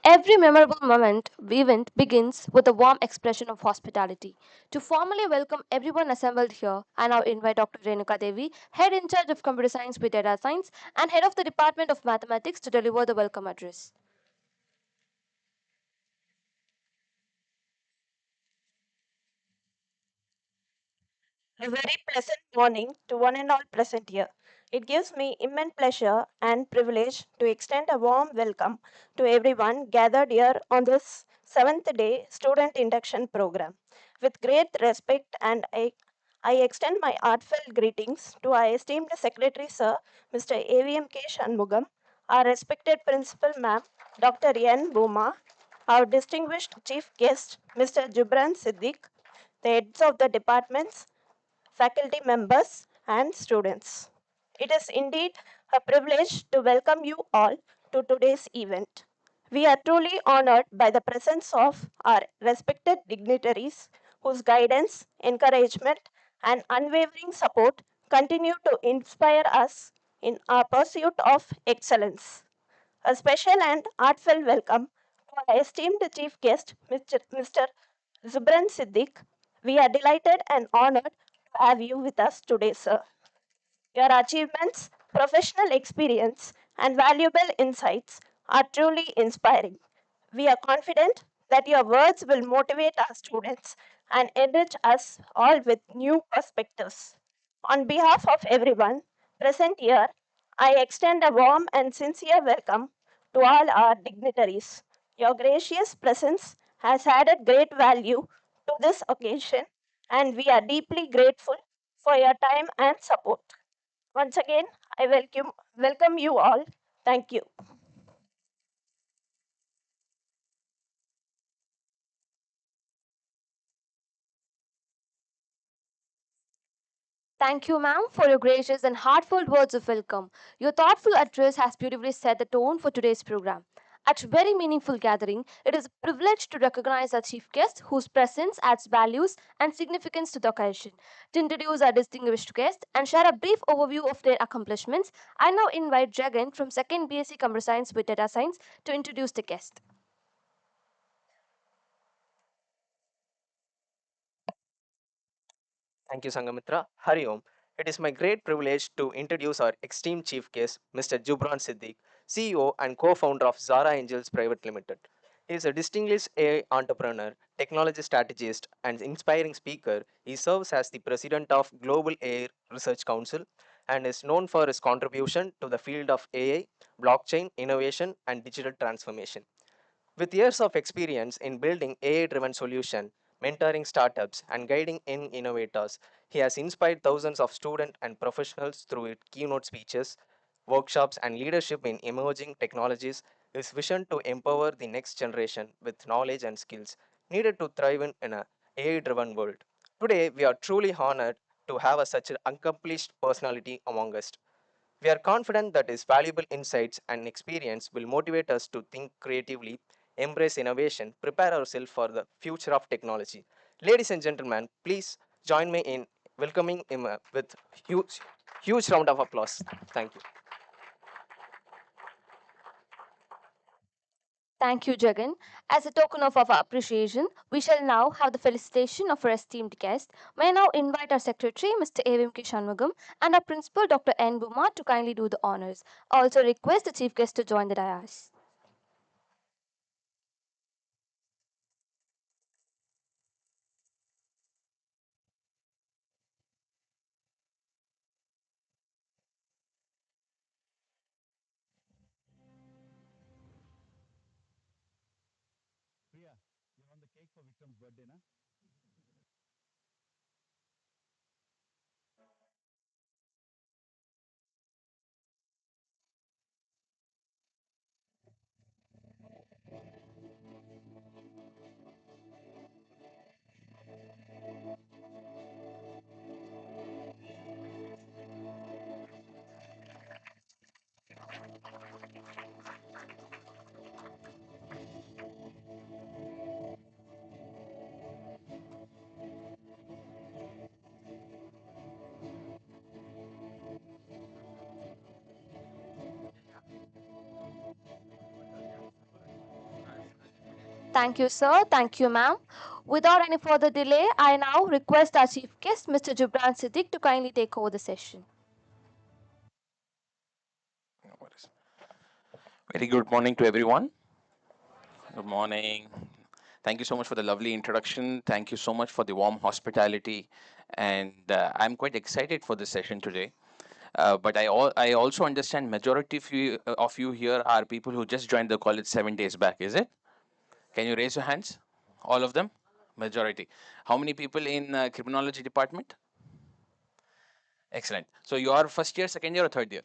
Every memorable event begins with a warm expression of hospitality. To formally welcome everyone assembled here, I now invite Dr. Renuka Devi, Head in charge of Computer Science with Data Science and Head of the Department of Mathematics, to deliver the welcome address. A very pleasant morning to one and all present here. It gives me immense pleasure and privilege to extend a warm welcome to everyone gathered here on this seventh day student induction program. With great respect I extend my heartfelt greetings to our esteemed Secretary Sir, Mr. AVMK Shanmugam, our respected Principal Ma'am, Dr. N. Boma, our distinguished Chief Guest, Mr. Jubran Siddique, the heads of the departments, faculty members, and students. It is indeed a privilege to welcome you all to today's event. We are truly honored by the presence of our respected dignitaries whose guidance, encouragement, and unwavering support continue to inspire us in our pursuit of excellence. A special and heartfelt welcome to our esteemed chief guest, Mr. Zubran Siddique. We are delighted and honored to have you with us today, sir. Your achievements, professional experience, and valuable insights are truly inspiring. We are confident that your words will motivate our students and enrich us all with new perspectives. On behalf of everyone present here, I extend a warm and sincere welcome to all our dignitaries. Your gracious presence has added great value to this occasion, and we are deeply grateful for your time and support. Once again, I welcome you all. Thank you. Thank you, ma'am, for your gracious and heartfelt words of welcome. Your thoughtful address has beautifully set the tone for today's program. At a very meaningful gathering, it is a privilege to recognize our chief guest whose presence adds values and significance to the occasion. To introduce our distinguished guest and share a brief overview of their accomplishments, I now invite Jagan from 2nd BSc Computer Science with Data Science to introduce the guest. Thank you, Sangamitra. Hari Om. It is my great privilege to introduce our esteemed chief guest, Mr. Jubran Siddique, CEO and co-founder of Zara Angels Private Limited. He is a distinguished AI entrepreneur, technology strategist, and inspiring speaker. He serves as the president of Global AI Research Council and is known for his contribution to the field of AI, blockchain, innovation, and digital transformation. With years of experience in building AI-driven solutions, mentoring startups, and guiding young innovators, he has inspired thousands of students and professionals through his keynote speeches, workshops, and leadership in emerging technologies. His vision to empower the next generation with knowledge and skills needed to thrive in an AI-driven world. Today, we are truly honored to have such an accomplished personality among us. We are confident that his valuable insights and experience will motivate us to think creatively, embrace innovation, prepare ourselves for the future of technology. Ladies and gentlemen, please join me in welcoming him with huge round of applause. Thank you. Thank you, Jagan. As a token of our appreciation, we shall now have the felicitation of our esteemed guest. May I now invite our Secretary, Mr. A.V.M.K. Shanmugam, and our Principal, Dr. N. Buma, to kindly do the honors. I also request the Chief Guest to join the dais. Priya, you want the cake for Vikram's birthday, na? Thank you, sir. Thank you, ma'am. Without any further delay, I now request our chief guest, Mr. Jubran Siddique, to kindly take over the session. No worries. Very good morning to everyone. Good morning. Thank you so much for the lovely introduction. Thank you so much for the warm hospitality. And I'm quite excited for this session today. But I also understand majority of you here are people who just joined the college 7 days back. Is it? Can you raise your hands? All of them? Majority. How many people in criminology department? Excellent. So you are first year, second year, or third year?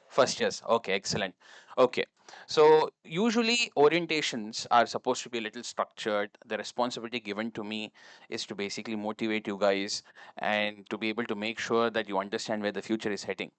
First years. Okay, excellent. Okay. So usually orientations are supposed to be a little structured. The responsibility given to me is to basically motivate you guys and to be able to make sure that you understand where the future is heading.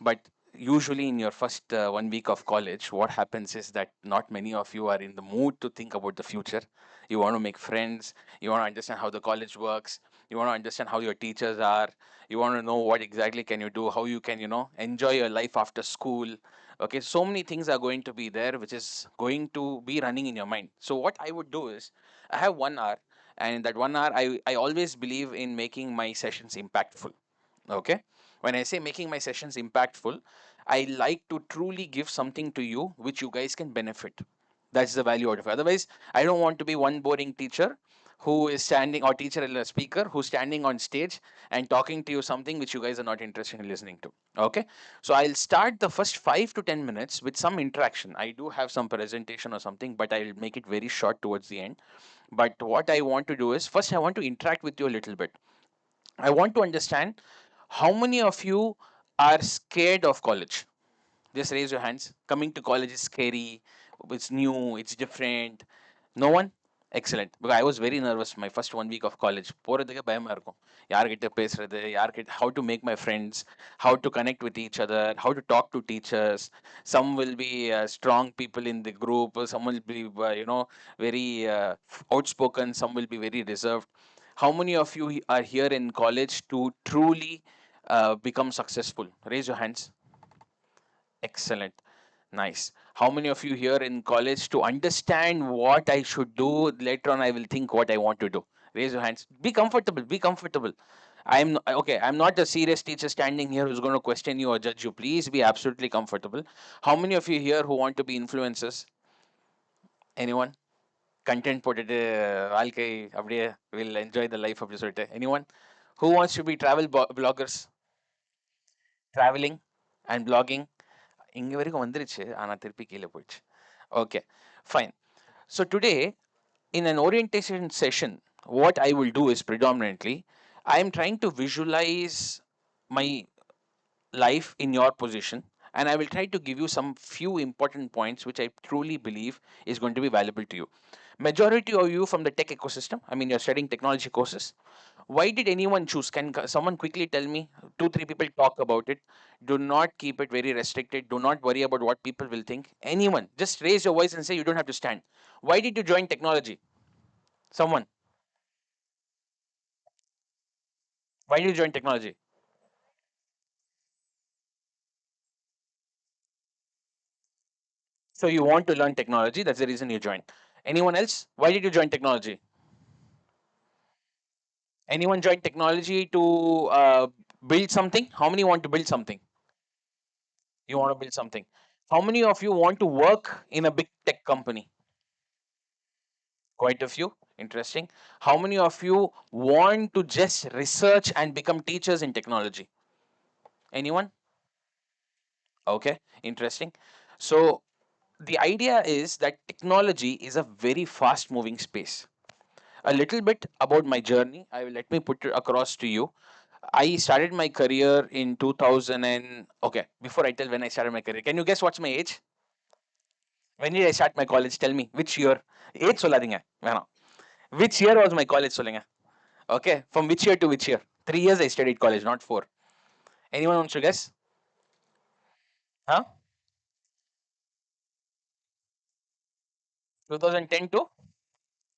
But usually in your first 1 week of college, what happens is that not many of you are in the mood to think about the future. You want to make friends, you want to understand how the college works, you want to understand how your teachers are, you want to know what exactly can you do, how you can, enjoy your life after school. Okay, so many things are going to be there which is going to be running in your mind. So what I would do is I have 1 hour, and that 1 hour I always believe in making my sessions impactful. Okay, when I say making my sessions impactful, I like to truly give something to you which you guys can benefit. That's the value out of it. Otherwise, I don't want to be one boring teacher who is standing, or teacher and a speaker who's standing on stage and talking to you something which you guys are not interested in listening to. Okay, so I'll start the first 5 to 10 minutes with some interaction. I do have some presentation or something, but I'll make it very short towards the end. But what I want to do is, first I want to interact with you a little bit. I want to understand how many of you are scared of college? Just raise your hands. Coming to college is scary, it's new, it's different. No one? Excellent. Because I was very nervous my first 1 week of college. போறதுக்கே பயமா இருக்கும். யார்கிட்ட பேசுறது, how to make my friends, how to connect with each other, how to talk to teachers. Some will be strong people in the group, some will be, very outspoken, some will be very reserved. How many of you are here in college to truly become successful? Raise your hands. Excellent. Nice. How many of you here in college to understand what I should do? Later on, I will think what I want to do. Raise your hands. Be comfortable. Be comfortable. I'm okay. I'm not a serious teacher standing here who's going to question you or judge you. Please be absolutely comfortable. How many of you here who want to be influencers? Anyone? Content போட்டுட்டு வாழ்க்கை அப்படியே will enjoy the life அப்படி சொல்லிட்டு. Anyone? Who wants to be travel bloggers? Traveling and blogging? இங்க வரைக்கும் வந்துருச்சு ஆனா திருப்பி கீழே போயிடுச்சு. Okay, fine. So today in an orientation session, what I will do is predominantly I am trying to visualize my life in your position, and I will try to give you some few important points which I truly believe is going to be valuable to you. Majority of you from the tech ecosystem, I mean, you're studying technology courses. Why did anyone choose? Can someone quickly tell me? Two, three people talk about it. Do not keep it very restricted. Do not worry about what people will think. Anyone, just raise your voice and say you don't have to stand. Why did you join technology? Someone. Why did you join technology? So you want to learn technology. That's the reason you joined. Anyone else? Why did you join technology? Anyone join technology to build something? How many want to build something? You want to build something. How many of you want to work in a big tech company? Quite a few. Interesting. How many of you want to just research and become teachers in technology? Anyone? Okay, interesting. So the idea is that technology is a very fast moving space. A little bit about my journey, let me put it across to you. I started my career in 2000 and okay, before I tell when I started my career, can you guess what's my age? When did I start my college? Tell me which year. Age சொல்லாதீங்க வேணாம். Which year was my college சொல்லுங்க. Okay, from which year to which year? 3 years I studied college, not 4. Anyone wants to guess? Huh? 2010 to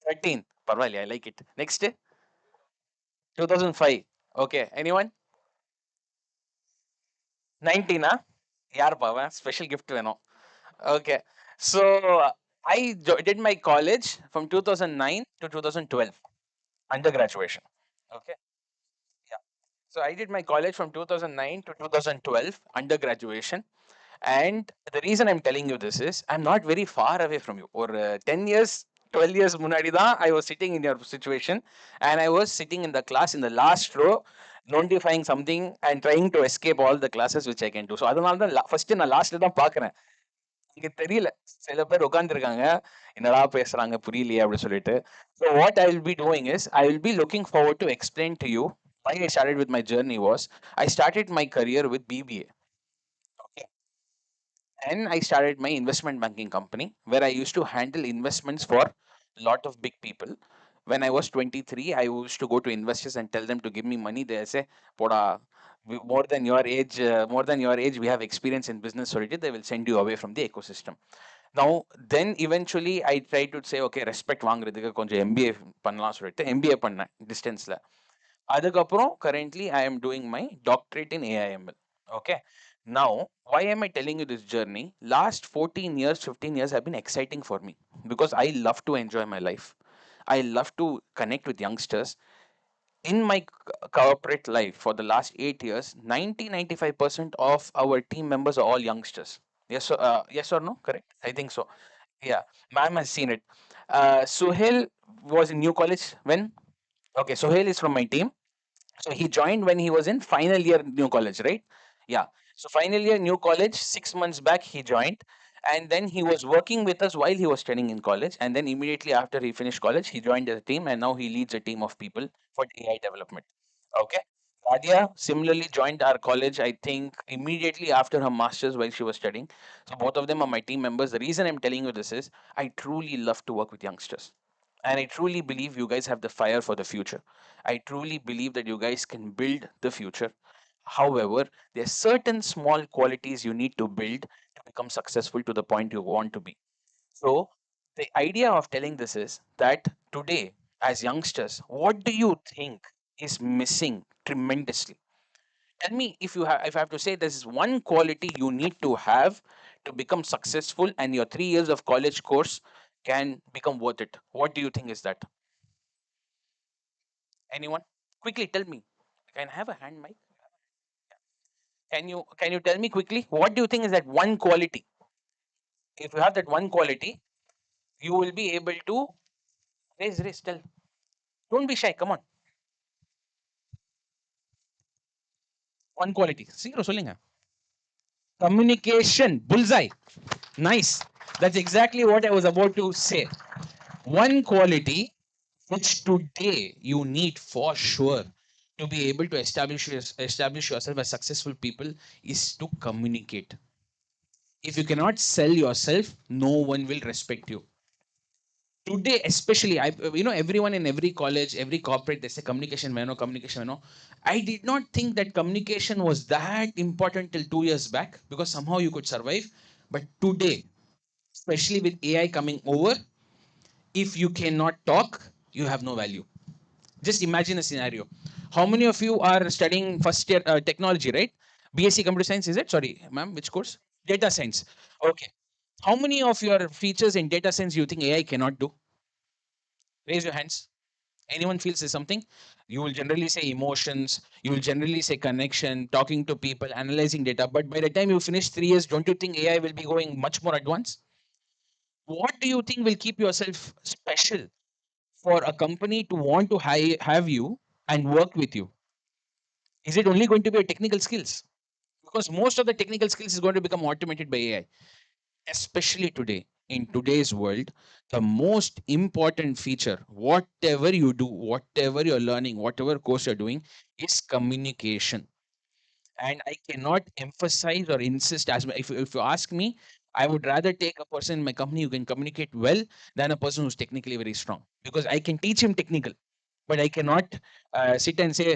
13. Parvali, I like it. Next, 2005. Okay, anyone? 19, huh? யார் பாவன் special gift வேணும். Okay, so did my college from 2009 to 2012, undergraduation. Okay. Yeah. So I did my college from 2009 to 2012, undergraduation. And the reason I'm telling you this is I'm not very far away from you. Or 10 years, 12 years முன்னாடி தான் I was sitting in your situation, and I was sitting in the class in the last row, notifying something and trying to escape all the classes which I can do. So அதனால தான் first நான் லாஸ்ட்ல தான் பார்க்குறேன். இங்க தெரியல, சில பேர் உட்காந்துருக்காங்க, என்னடா பேசுறாங்க புரியலையே அப்படி சொல்லிட்டு. So what I will be doing is I will be looking forward to explain to you why I started with my journey was I started my career with BBA. Okay. And I started my investment banking company where I used to handle investments for a lot of big people. When I was 23, I used to go to investors and tell them to give me money. They say, Poda, more than your age, we have experience in business already. They will send you away from the ecosystem. Now, then eventually I tried to say, okay, respect வாங்குறதுக்கு கொஞ்சம் MBA பண்ணலாம் சொல்லிட்டு MBA பண்ணேன் டிஸ்டன்ஸ்ல. அதுக்கப்புறம் currently I am doing my doctorate in AIML. Okay. Now, why am I telling you this journey? Last 14 years, 15 years have been exciting for me because I love to enjoy my life. I love to connect with youngsters. In my corporate life for the last 8 years, 95% of our team members are all youngsters. Yes or no? Correct? I think so. Yeah, ma'am has seen it. Suhail was in new college when? Okay, Suhail is from my team. So he joined when he was in final year new college, right? Yeah. So final year new college, 6 months back he joined, and then he was working with us while he was studying in college, and then immediately after he finished college, he joined the team, and now he leads a team of people for AI development. Okay. Radia similarly joined our college, I think, immediately after her master's while she was studying. So both of them are my team members. The reason I'm telling you this is I truly love to work with youngsters. And I truly believe you guys have the fire for the future. I truly believe that you guys can build the future. However, there are certain small qualities you need to build to become successful to the point you want to be. So, the idea of telling this is that today, as youngsters, what do you think is missing tremendously? Tell me if I have to say this is one quality you need to have to become successful and your 3 years of college course can become worth it. What do you think is that? Anyone? Quickly tell me. Can I have a hand mic? Can you tell me quickly? What do you think is that one quality? If you have that one quality, you will be able to raise, tell. Don't be shy. Come on. One quality. Zero சொல்லுங்க. Communication. Bullseye. Nice. That's exactly what I was about to say. One quality which today you need for sure to be able to establish yourself as successful people is to communicate. If you cannot sell yourself, no one will respect you. Today, especially, everyone in every college, every corporate, they say communication, communication, I did not think that communication was that important till 2 years back because somehow you could survive. But today, especially with AI coming over, if you cannot talk, you have no value. Just imagine a scenario. How many of you are studying first year technology, right? BSc Computer Science, is it? Sorry, ma'am, which course? Data Science. Okay. How many of your features in data science you think AI cannot do? Raise your hands. Anyone feels there's something? You will generally say emotions, you will generally say connection, talking to people, analyzing data. But by the time you finish 3 years, don't you think AI will be going much more advanced? What do you think will keep yourself special for a company to want to have you and work with you? Is it only going to be a technical skills? Because most of the technical skills is going to become automated by AI. Especially today, in today's world, the most important feature, whatever you do, whatever you're learning, whatever course you're doing, is communication. And I cannot emphasize or insist as if you ask me, I would rather take a person in my company who can communicate well than a person who's technically very strong, because I can teach him technical, but I cannot sit and say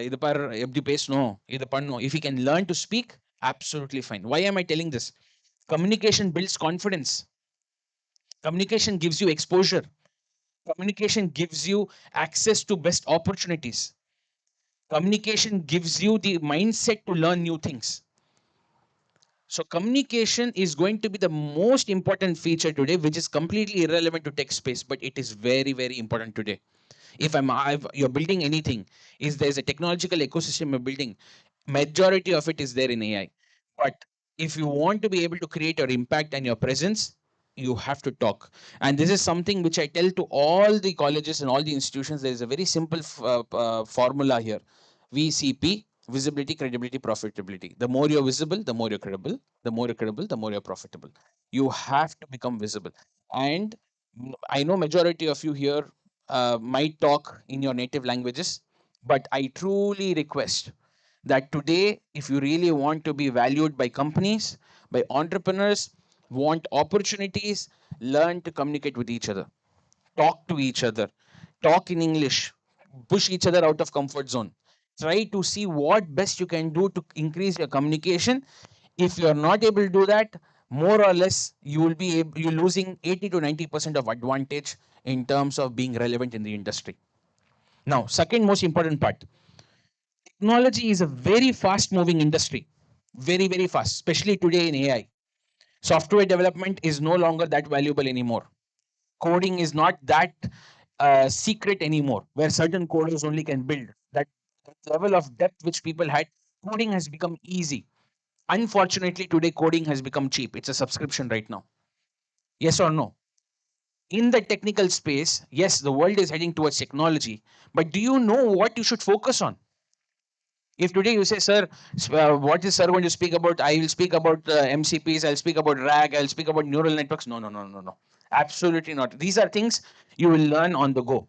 இது பார் எப்படி பேசணும் இது பண்ணணும். If he can learn to speak, absolutely fine. Why am I telling this? Communication builds confidence. Communication gives you exposure. Communication gives you access to best opportunities. Communication gives you the mindset to learn new things. So communication is going to be the most important feature today, which is completely irrelevant to tech space, but it is very, very important today. If you're building anything, is there's a technological ecosystem you're building, majority of it is there in AI. But if you want to be able to create your impact and your presence, you have to talk. And this is something which I tell to all the colleges and all the institutions. There is a very simple formula here: VCP, visibility, credibility, profitability. The more you're visible, the more you're credible. The more you're credible, the more you're profitable. You have to become visible. And I know majority of you here might talk in your native languages, but I truly request that today, if you really want to be valued by companies, by entrepreneurs, want opportunities, learn to communicate with each other, talk to each other, talk in English, push each other out of comfort zone. Try to see what best you can do to increase your communication. If you are not able to do that, more or less you will be you're losing 80 to 90% of advantage in terms of being relevant in the industry. Now, second most important part, technology is a very fast moving industry, very, very fast, especially today in AI. Software development is no longer that valuable anymore. Coding is not that secret anymore, where certain coders only can build. That level of depth which people had, coding has become easy. Unfortunately, today coding has become cheap. It's a subscription right now. Yes or no? In the technical space, yes, the world is heading towards technology, but do you know what you should focus on? If today you say, sir, what is sir going to speak about? I will speak about MCPs, I'll speak about RAG, I'll speak about neural networks. No, no, no, no, no. Absolutely not. These are things you will learn on the go.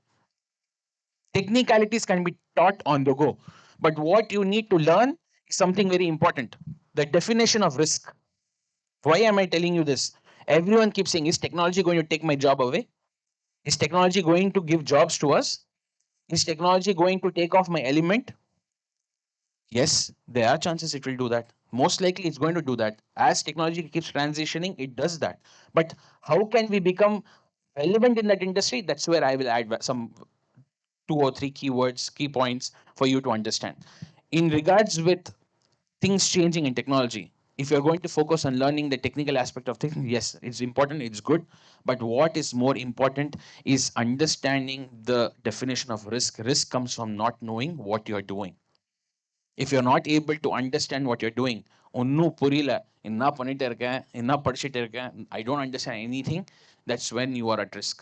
Technicalities can be taught on the go. But what you need to learn is something very important: the definition of risk. Why am I telling you this? Everyone keeps saying, is technology going to take my job away? Is technology going to give jobs to us? Is technology going to take off my element? Yes, there are chances it will do that. Most likely it's going to do that. As technology keeps transitioning, it does that. But how can we become relevant in that industry? That's where I will add some two or three keywords, key points for you to understand. In regards with things changing in technology, if you're going to focus on learning the technical aspect of things, yes, it's important, it's good. But what is more important is understanding the definition of risk. Risk comes from not knowing what you're doing. If you're not able to understand what you're doing, ஒன்னும் புரியல என்ன பண்ணிட்டு இருக்கேன் என்ன படிச்சிட்டு இருக்கேன், I don't understand anything, that's when you are at risk.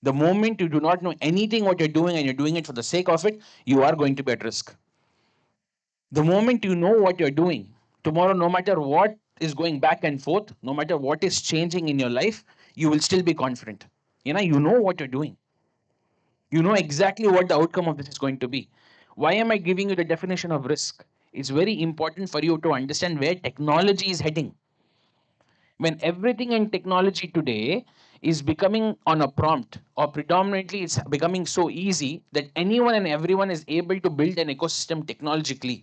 The moment you do not know anything what you're doing and you're doing it for the sake of it, you are going to be at risk. The moment you know what you're doing, tomorrow, no matter what is going back and forth, no matter what is changing in your life, you will still be confident. You know what you're doing. You know exactly what the outcome of this is going to be. Why am I giving you the definition of risk? It's very important for you to understand where technology is heading. When everything in technology today is becoming on a prompt, or predominantly it's becoming so easy that anyone and everyone is able to build an ecosystem technologically,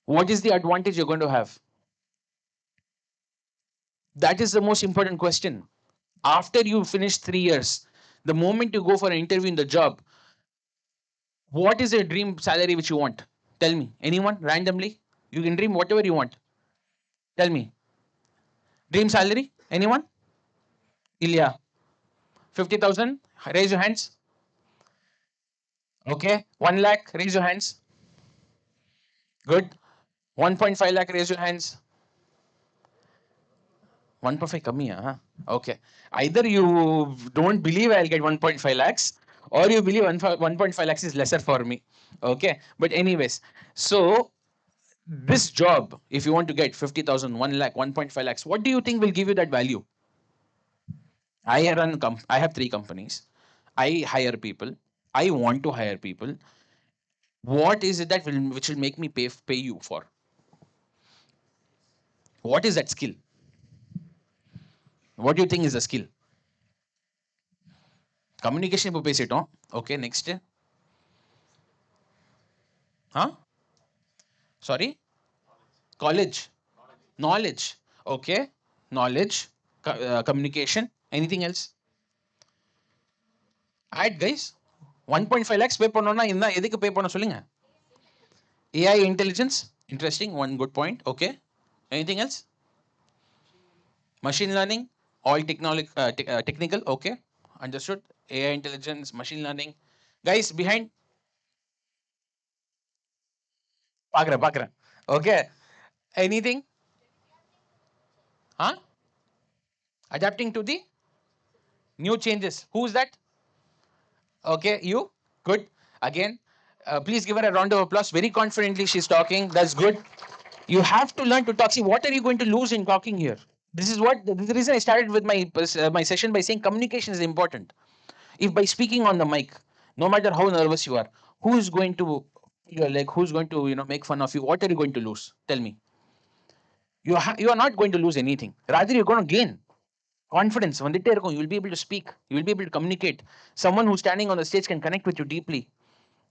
what is the advantage you're going to have? That is the most important question. After you finish 3 years, the moment you go for an interview in the job, what is your dream salary which you want? Tell me. Anyone randomly? You can dream whatever you want. Tell me. Dream salary? Anyone? Ilya. 50,000? Raise your hands. Okay. 1 lakh? Raise your hands. Good. 1.5 lakh? Raise your hands. 1.5 kami, huh? Okay. Either you don't believe I'll get 1.5 lakhs, or you believe 1.5 lakhs is lesser for me. Okay. But anyways, so this job, if you want to get 50,000, 1 lakh, 1.5 lakhs, what do you think will give you that value? I have 3 companies. I hire people. I want to hire people. What is it that which will make me pay you for? What is that skill? What do you think is the skill? Communication இப்போ பேசிட்டோம். Okay, next. Huh? Sorry? College. Knowledge. Okay. Knowledge. Communication. Anything else? Add, guys. 1.5 lakhs pay பண்ணோம்னா என்ன எதுக்கு pay பண்ண சொல்லுங்க? AI intelligence. Interesting. One good point. Okay. Anything else? Machine learning, all technical. Okay, understood. AI intelligence, machine learning. Guys behind, Pagra, Pagra. Okay. Anything? Huh? Adapting to the new changes. Who's that? Okay, you. Good. Again, please give her a round of applause. Very confidently, she's talking. That's good. You have to learn to talk. See, what are you going to lose in talking here? This is the reason I started with my session by saying communication is important. If by speaking on the mic, no matter how nervous you are, who's going to who's going to make fun of you? What are you going to lose? Tell me. You are not going to lose anything. Rather, you're going to gain confidence. வந்துட்டே இருக்கும். You'll be able to speak. You will be able to communicate. Someone who's standing on the stage can connect with you deeply.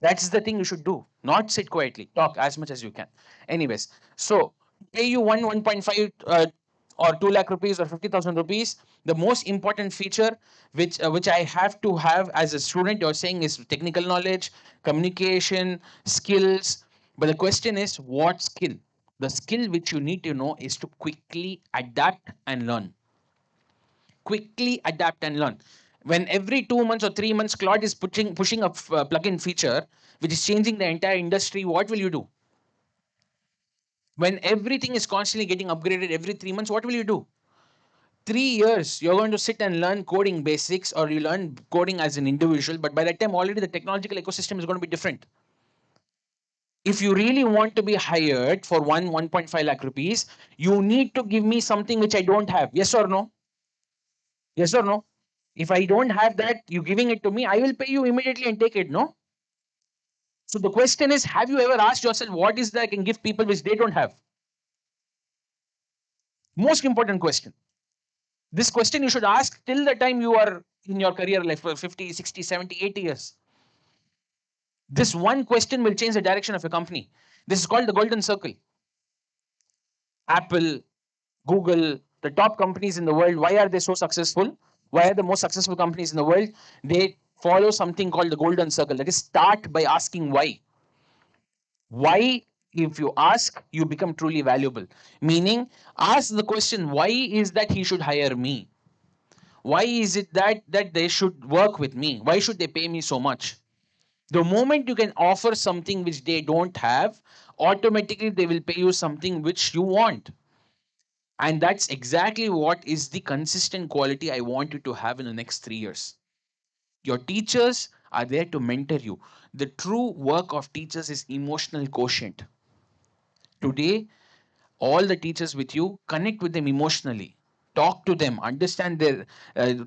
That's the thing you should do. Not sit quietly. Talk as much as you can. Anyways, so pay you 1.5 or 2 lakh rupees or 50,000 rupees. The most important feature which I have to have as a student, you're saying, is technical knowledge, communication, skills. But the question is, what skill? The skill which you need to know is to quickly adapt and learn. Quickly adapt and learn. When every 2 months or 3 months Claude is pushing a plugin feature which is changing the entire industry, what will you do? When everything is constantly getting upgraded every 3 months, what will you do? 3 years you're going to sit and learn coding basics, or you learn coding as an individual, but by that time already the technological ecosystem is going to be different. If you really want to be hired for 1.5 lakh rupees, you need to give me something which I don't have. Yes or no? Yes or no? If I don't have that, you giving it to me, I will pay you immediately and take it, no? So the question is, have you ever asked yourself what is that I can give people which they don't have? Most important question. This question you should ask till the time you are in your career life for 50, 60, 70, 80 years. This one question will change the direction of a company. This is called the golden circle. Apple, Google, the top companies in the world, why are they so successful? Why are the most successful companies in the world? They follow something called the golden circle. That is, start by asking why. Why? If you ask, you become truly valuable. Meaning, ask the question, why is that he should hire me? Why is it that they should work with me? Why should they pay me so much? The moment you can offer something which they don't have, automatically they will pay you something which you want. And that's exactly what is the consistent quality I want you to have in the next 3 years. Your teachers are there to mentor you. The true work of teachers is emotional quotient. Today, all the teachers with you, connect with them emotionally, talk to them, understand their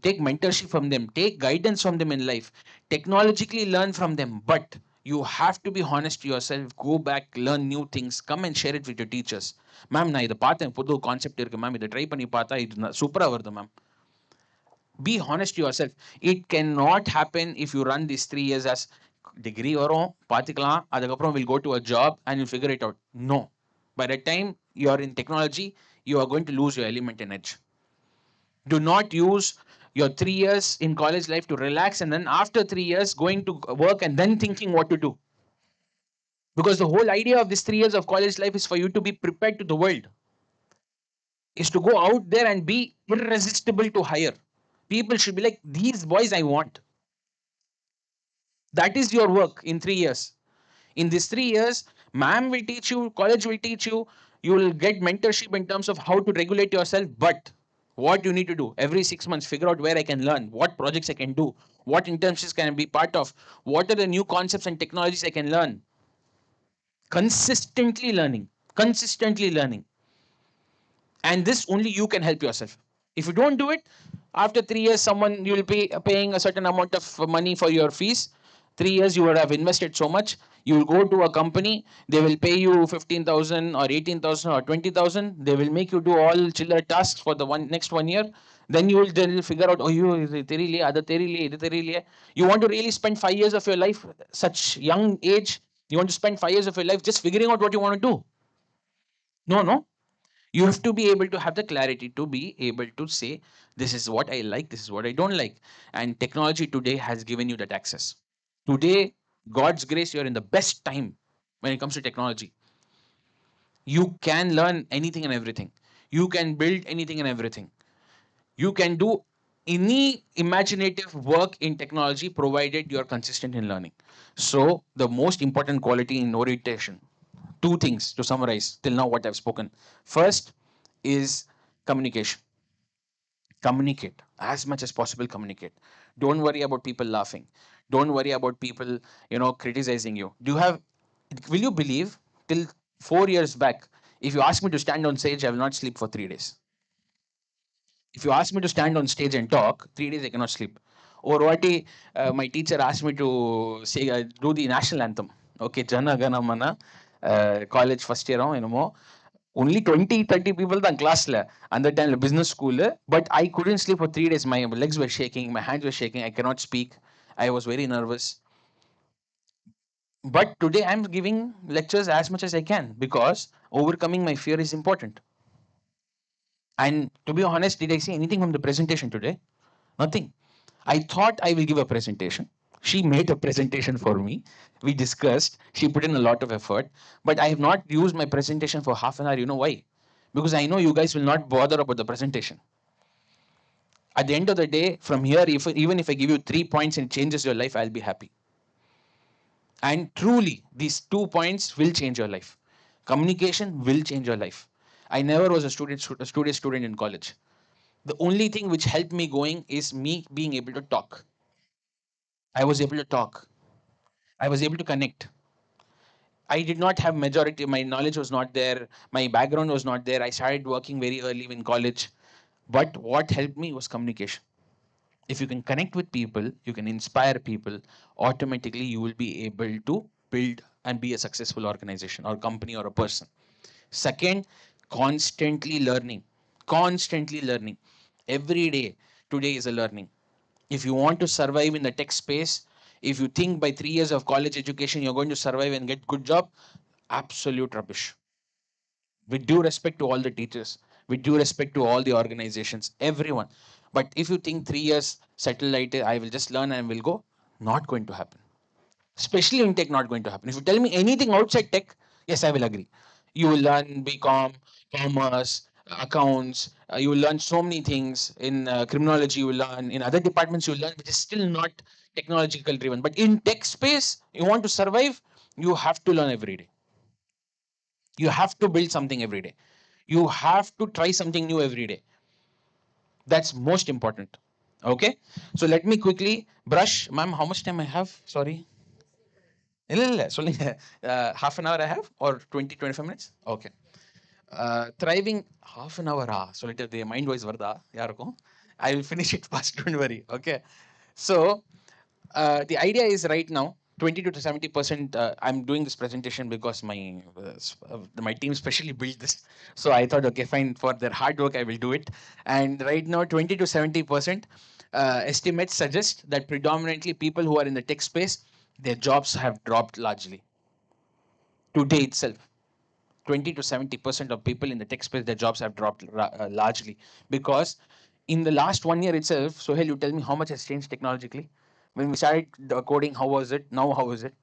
take mentorship from them, take guidance from them in life, technologically learn from them. But you have to be honest to yourself, go back, learn new things, come and share it with your teachers. Ma'am, நான் இதை பார்த்தேன், புது concept இருக்கு ma'am, இதை try பண்ணி பார்த்தா இது சூப்பரா வருது ma'am. Be honest to yourself. It cannot happen if you run these 3 years as degree வரும் பார்த்துக்கலாம், அதுக்கப்புறம் will go to a job and you'll figure it out. No. By the time you are in technology, you are going to lose your element and edge. Do not use your 3 years in college life to relax and then after 3 years going to work and then thinking what to do. Because the whole idea of this 3 years of college life is for you to be prepared to the world, is to go out there and be irresistible to hire. People should be like, these boys I want. That is your work in 3 years. In these 3 years, ma'am will teach you, college will teach you, you will get mentorship in terms of how to regulate yourself. But what you need to do every 6 months, figure out where I can learn, what projects I can do, what internships can I be part of, what are the new concepts and technologies I can learn. Consistently learning, consistently learning. And this only you can help yourself. If you don't do it, after 3 years, someone you will be paying a certain amount of money for your fees. 3 years you would have invested so much. You will go to a company, they will pay you 15,000 or 18,000 or 20,000. They will make you do all chiller tasks for the next 1 year. Then you will figure out, oh, you you want to really spend 5 years of your life, such young age. You want to spend 5 years of your life just figuring out what you want to do. No, no. You have to be able to have the clarity to be able to say, this is what I like, this is what I don't like. And technology today has given you that access. Today, God's grace, you're in the best time when it comes to technology. You can learn anything and everything. You can build anything and everything. You can do any imaginative work in technology provided you're consistent in learning. So, the most important quality in orientation, two things to summarize till now what I've spoken. First is communication. Communicate as much as possible. Communicate. Don't worry about people laughing. Don't worry about people, criticizing you. Do you have? Will you believe? Till 4 years back, if you ask me to stand on stage, I will not sleep for 3 days. If you ask me to stand on stage and talk, 3 days I cannot sleep. Or what my teacher asked me to say, do the national anthem. Okay, Jana Gana Mana, college first year, only 20, 30 people in class and that time business school, but I couldn't sleep for 3 days. My legs were shaking, my hands were shaking, I cannot speak. I was very nervous. But today I'm giving lectures as much as I can because overcoming my fear is important. And to be honest, did I see anything from the presentation today? Nothing. I thought I will give a presentation. She made a presentation for me. We discussed. She put in a lot of effort. But I have not used my presentation for half an hour. You know why? Because I know you guys will not bother about the presentation. At the end of the day, from here, even if I give you 3 points and it changes your life, I'll be happy. And truly, these 2 points will change your life. Communication will change your life. I never was a student in college. The only thing which helped me going is me being able to talk. I was able to talk. I was able to connect. I did not have majority. My knowledge was not there. My background was not there. I started working very early in college. But what helped me was communication. If you can connect with people, you can inspire people, automatically you will be able to build and be a successful organization or company or a person. Second, constantly learning. Constantly learning. Every day, today is a learning. If you want to survive in the tech space, if you think by 3 years of college education you're going to survive and get good job, absolute rubbish. With due respect to all the teachers, with due respect to all the organizations, everyone. But if you think 3 years settle like I will just learn and will go, not going to happen. Especially in tech, not going to happen. If you tell me anything outside tech, yes, I will agree. You will learn BCom, commerce, accounts. You will learn so many things in criminology. You will learn in other departments. You will learn, which is still not technological driven. But in tech space, you want to survive. You have to learn every day. You have to build something every day. You have to try something new every day. That's most important. Okay. So let me quickly brush, ma'am. How much time I have? Sorry. இல்ல சொல்லுங்க. Half an hour I have or 20-25 minutes? Okay. Thriving half an hour சொல்லிட்டு mind voice வருதா யாருக்கும்? I will finish it fast, don't worry. Okay. So the idea is right now 20 to 70%. I'm doing this presentation because my team specially built this. So I thought, okay, fine, for their hard work I will do it. And right now 20 to 70% estimates suggest that predominantly people who are in the tech space, their jobs have dropped largely today itself. 20 to 70% of people in the tech space, their jobs have dropped largely because in the last 1 year itself. So, you tell me how much has changed technologically. When we started the coding, how was it? Now, how is it?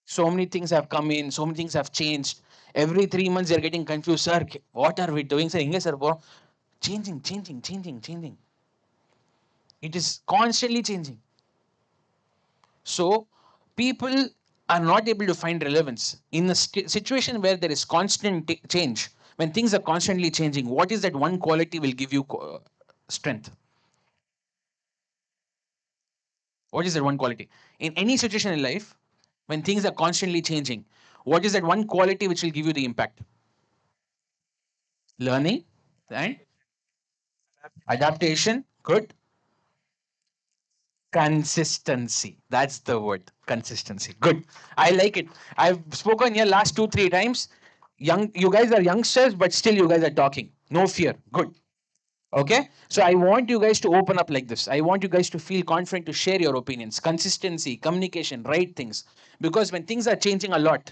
So many things have come in, so many things have changed. Every 3 months, they're getting confused. Sir, what are we doing? Sir, sir, changing, changing, changing, changing. It is constantly changing. So people are not able to find relevance in a situation where there is constant change. When things are constantly changing, what is that one quality will give you strength? What is that one quality? In any situation in life, when things are constantly changing, what is that one quality which will give you the impact? Learning and adaptation. Good. Consistency. That's the word. Consistency. Good. I like it. I've spoken here last 2-3 times. You guys are youngsters, but still you guys are talking. No fear. Good. Okay. So I want you guys to open up like this. I want you guys to feel confident to share your opinions. Consistency, communication, right things. Because when things are changing a lot,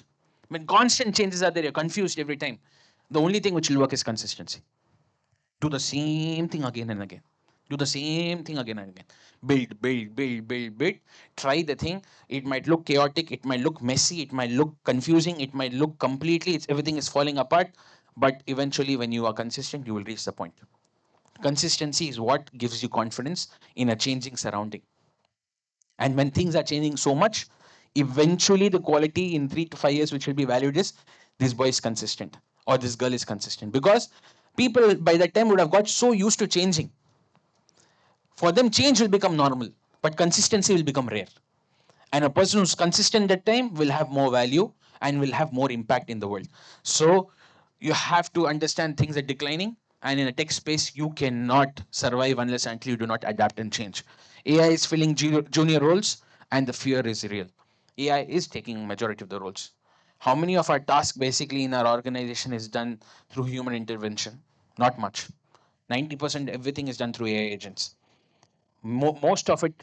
when constant changes are there, you're confused every time. The only thing which will work is consistency. Do the same thing again and again. Do the same thing again and again. Build. Try the thing. It might look chaotic, it might look messy, it might look confusing, it might look completely, everything is falling apart. But eventually, when you are consistent, you will reach the point. Consistency is what gives you confidence in a changing surrounding. And when things are changing so much, eventually the quality in 3 to 5 years, which will be valued, is this boy is consistent or this girl is consistent. Because people by that time would have got so used to changing. For them, change will become normal, but consistency will become rare. And a person who's consistent that time will have more value and will have more impact in the world. So you have to understand things are declining, and in a tech space you cannot survive unless until you do not adapt and change. AI is filling junior roles, and the fear is real. AI is taking majority of the roles. How many of our tasks basically in our organization is done through human intervention? Not much. 90% everything is done through AI agents. Most of it,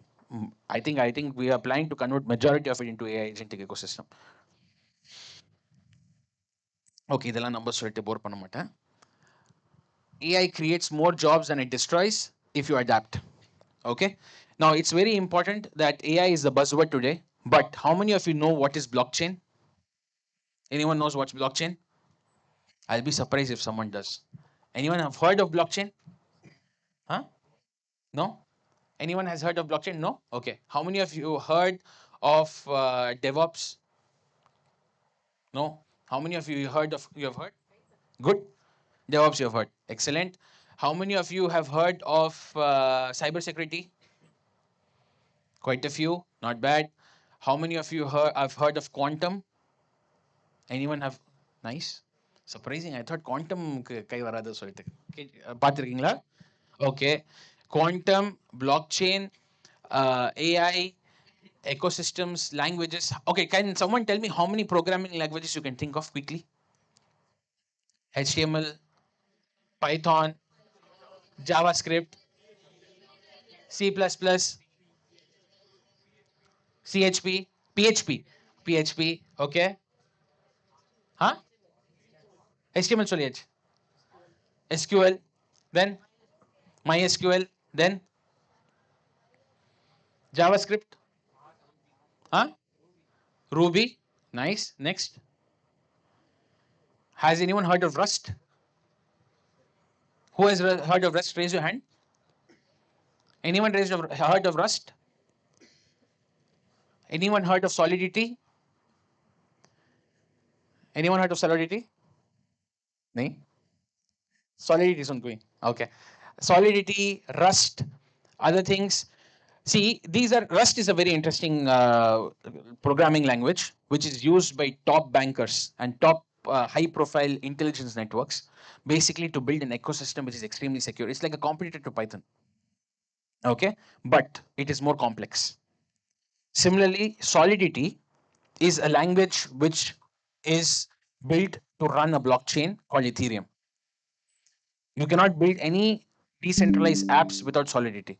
I think we are planning to convert majority of it into AI agentic ecosystem. Okay, இதெல்லாம் நம்ப சொல்லிட்டு போர் பண்ண மாட்டேன். AI creates more jobs than it destroys if you adapt. Okay. Now it's very important that AI is the buzzword today, but how many of you know what is blockchain? Anyone knows what's blockchain? I'll be surprised if someone does. Anyone have heard of blockchain? Huh? No? Anyone has heard of blockchain? No? Okay. How many of you heard of DevOps? No? How many of you heard of, you have heard? Good. DevOps you have heard. Excellent. How many of you have heard of cybersecurity? Quite a few. Not bad. How many of you have heard of quantum? Anyone have? Nice. Surprising. I thought quantum கை வராது சொல்லிட்டு பார்த்துருக்கீங்களா? Okay. Quantum, blockchain, AI, ecosystems, languages. Okay, can someone tell me how many programming languages you can think of quickly? HTML, Python, JavaScript, C++, CHP, PHP. Okay. Huh? HTML soliyach. SQL, then MySQL, then JavaScript. Huh? Ruby. Nice. Next. Has anyone heard of Rust? Who has heard of Rust? Raise your hand. Anyone heard of Rust? Anyone heard of Solidity? Anyone heard of Solidity? No. Solidity is going. Okay. Solidity, Rust, other things. See, these are Rust is a very interesting programming language which is used by top bankers and top high-profile intelligence networks, basically to build an ecosystem which is extremely secure. It's like a competitor to Python. Okay, but it is more complex. Similarly, Solidity is a language which is built to run a blockchain called Ethereum. You cannot build any decentralized apps without Solidity.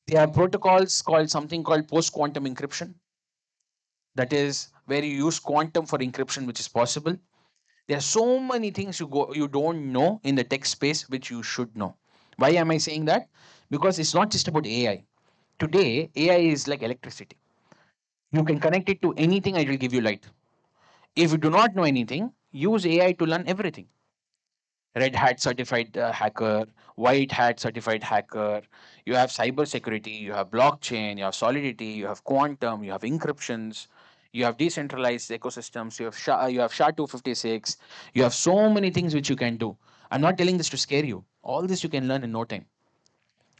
There are protocols called something called post-quantum encryption. That is where you use quantum for encryption, which is possible. There are so many things you don't know in the tech space which you should know. Why am I saying that? Because it's not just about AI. Today, AI is like electricity. You can connect it to anything and it will give you light. If you do not know anything, use AI to learn everything. Red Hat certified hacker, White Hat certified hacker. You have cyber security, you have blockchain, you have Solidity, you have quantum, you have encryptions, you have decentralized ecosystems, you have SHA-256, you have so many things which you can do. I'm not telling this to scare you. All this you can learn in no time.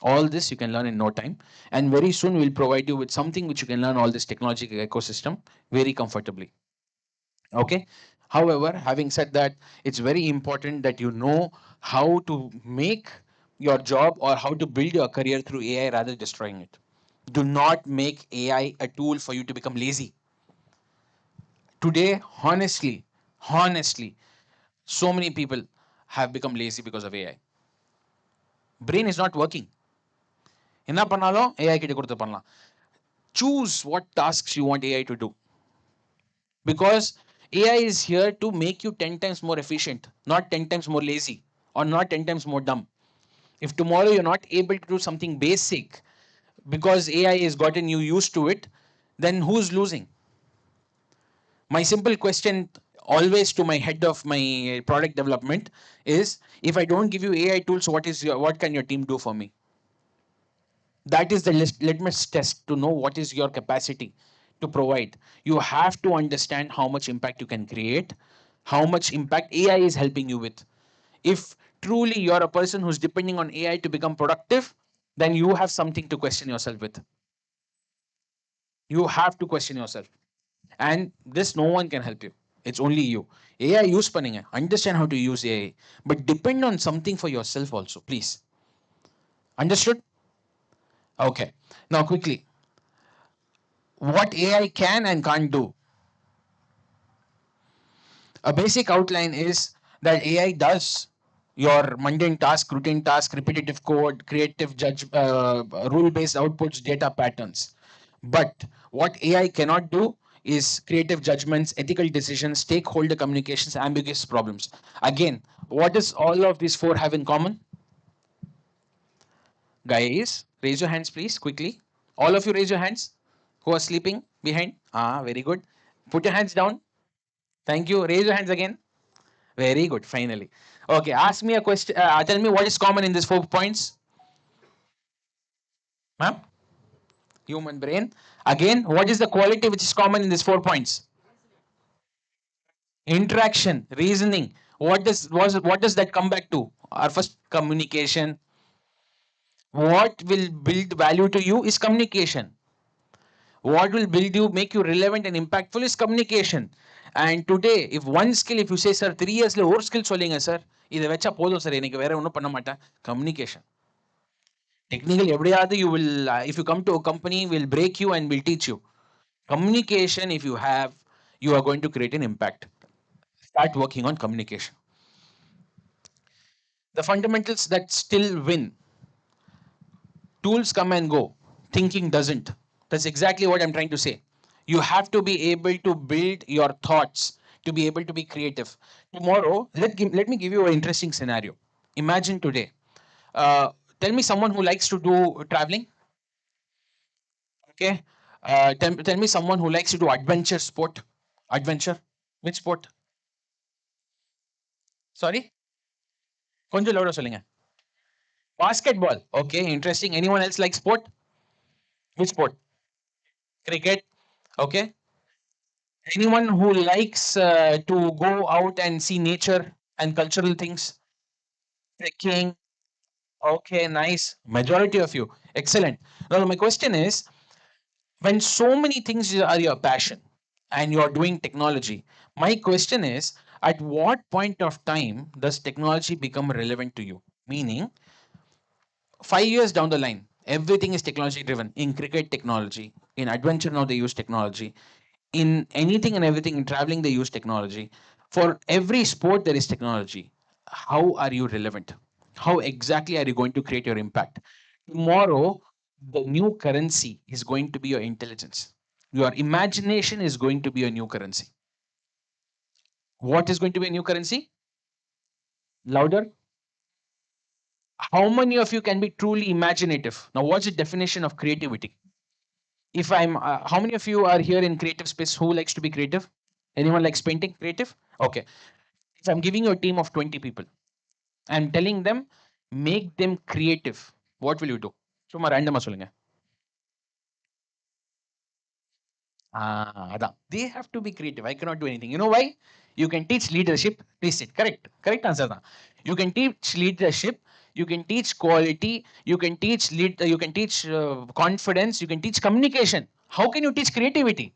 All this you can learn in no time. And very soon we'll provide you with something which you can learn all this technological ecosystem very comfortably. Okay. However, having said that, it's very important that you know how to make your job or how to build your career through AI rather than destroying it. Do not make AI a tool for you to become lazy. Today, honestly, so many people have become lazy because of AI. Brain is not working. என்ன பண்ணாலும் AI கிட்ட கொடுத்து பண்ணலாம். Choose what tasks you want AI to do. Because AI is here to make you 10 times more efficient, not 10 times more lazy or not 10 times more dumb. If tomorrow you're not able to do something basic because AI has gotten you used to it, then who's losing? My simple question always to my head of my product development is, if I don't give you AI tools, what can your team do for me? That is the litmus test to know what is your capacity to provide. You have to understand how much impact you can create, how much impact AI is helping you with. If truly you're a person who's depending on AI to become productive, then you have something to question yourself with. You have to question yourself. And this no one can help you. It's only you. AI use panninga. Understand how to use AI. But depend on something for yourself also, please. Understood? Okay. Now quickly, what AI can and can't do. A basic outline is that AI does your mundane task, routine task, repetitive code, creative judge, rule-based outputs, data patterns. But what AI cannot do is creative judgments, ethical decisions, stakeholder communications, ambiguous problems. Again, what does all of these four have in common? Guys, raise your hands, please, quickly. All of you, raise your hands. Who are sleeping behind? Ah, very good. Put your hands down. Thank you. Raise your hands again. Very good, finally. Okay, ask me a question. Tell me what is common in these 4 points. Ma'am? Human brain. Again, what is the quality which is common in these 4 points? Interaction, reasoning. What does that come back to? Our first, communication. What will build value to you is communication. What will build you, make you relevant and impactful is communication. And today, if one skill, if you say, sir, 3 years or skill சொல்லுங்க sir, இதை வச்சா போதும் sir, எனக்கு வேற ஒன்றும் பண்ண மாட்டேன், communication. Technically, every you will, if you come to a company, will break you and will teach you. Communication, if you have, you are going to create an impact. Start working on communication. The fundamentals that still win. Tools come and go. Thinking doesn't. That's exactly what I'm trying to say. You have to be able to build your thoughts to be able to be creative. Tomorrow, let me give you an interesting scenario. Imagine today. Uh, Tell me someone who likes to do traveling. Okay. Tell me someone who likes to do adventure sport. Adventure. Which sport? Sorry? கொஞ்சம் louder சொல்லுங்க. Basketball. Okay, interesting. Anyone else like sport? Which sport? Cricket. Okay. Anyone who likes to go out and see nature and cultural things? Trekking. Okay, nice. Majority of you. Excellent. Now, my question is, when so many things are your passion and you're doing technology, my question is, at what point of time does technology become relevant to you? Meaning, 5 years down the line, everything is technology driven. In cricket, technology. In adventure, now they use technology. In anything and everything, in traveling, they use technology. For every sport, there is technology. How are you relevant? How exactly are you going to create your impact? Tomorrow, the new currency is going to be your intelligence. Your imagination is going to be a new currency. What is going to be a new currency? Louder. How many of you can be truly imaginative? Now, what's the definition of creativity? If I'm, how many of you are here in creative space who likes to be creative? Anyone likes painting? Creative? Okay. If I'm giving you a team of 20 people, I'm telling them, make them creative. What will you do? சும்மா ரேண்டமா சொல்லுங்க. அதான். They have to be creative. I cannot do anything. You know why? You can teach leadership. Please sit. Correct. Correct answer தான். You can teach leadership. You can teach quality. You can teach You can teach confidence. You can teach communication. How can you teach creativity?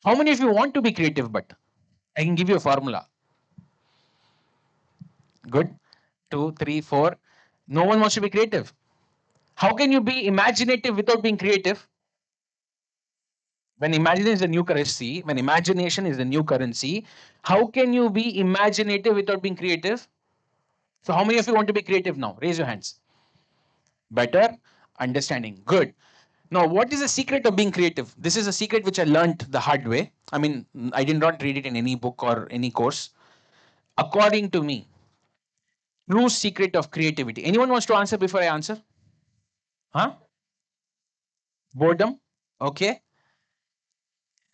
How many of you want to be creative? But I can give you a formula. Good. 2, 3, 4. No one wants to be creative. How can you be imaginative without being creative? When imagination is the new currency, how can you be imaginative without being creative? So, how many of you want to be creative now? Raise your hands. Better understanding. Good. Now, what is the secret of being creative? This is a secret which I learned the hard way. I mean, I did not read it in any book or any course. According to me, True secret of creativity. Anyone wants to answer before I answer? Huh? Boredom. Okay.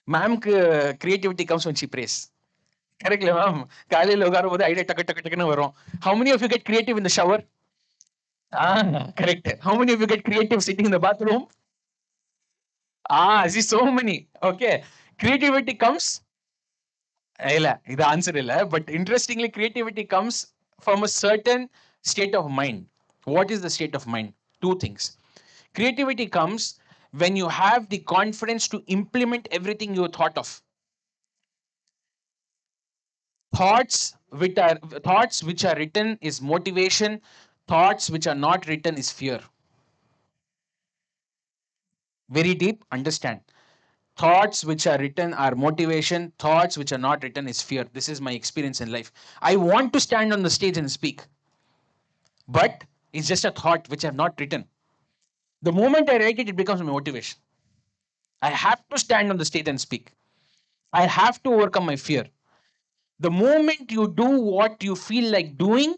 Ma'am, creativity comes when she prays. Correct, ma'am. காலையில உட்காரும் போது idea டக்கு டக்கு டக்குன்னு வரும். How many of you get creative in the shower? Correct. How many of you get creative sitting in the bathroom? See, so many. Okay. Creativity comes. இல்ல இது answer இல்ல, but interestingly creativity comes from a certain state of mind. What is the state of mind? Two things. Creativity comes when you have the confidence to implement everything you thought of. Thoughts which are written is motivation. Thoughts which are not written is fear. Very deep. Understand. Thoughts which are written are motivation. Thoughts which are not written is fear. This is my experience in life. I want to stand on the stage and speak, but it's just a thought which I have not written. The moment I write it, it becomes my motivation. I have to stand on the stage and speak. I have to overcome my fear. The moment you do what you feel like doing,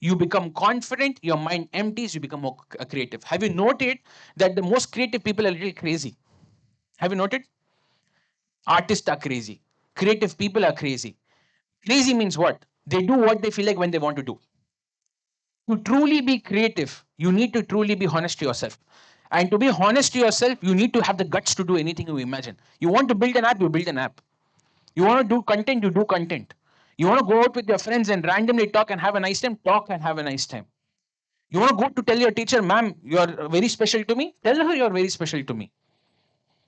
you become confident, your mind empties, you become more creative. Have you noted that the most creative people are a little crazy? Have you noted? Artists are crazy. Creative people are crazy. Crazy means what? They do what they feel like when they want to do. To truly be creative, you need to truly be honest to yourself. And to be honest to yourself, you need to have the guts to do anything you imagine. You want to build an app, you build an app. You want to do content, you do content. You want to go out with your friends and randomly talk and have a nice time, talk and have a nice time. You want to go to tell your teacher, ma'am, you're very special to me? Tell her you're very special to me.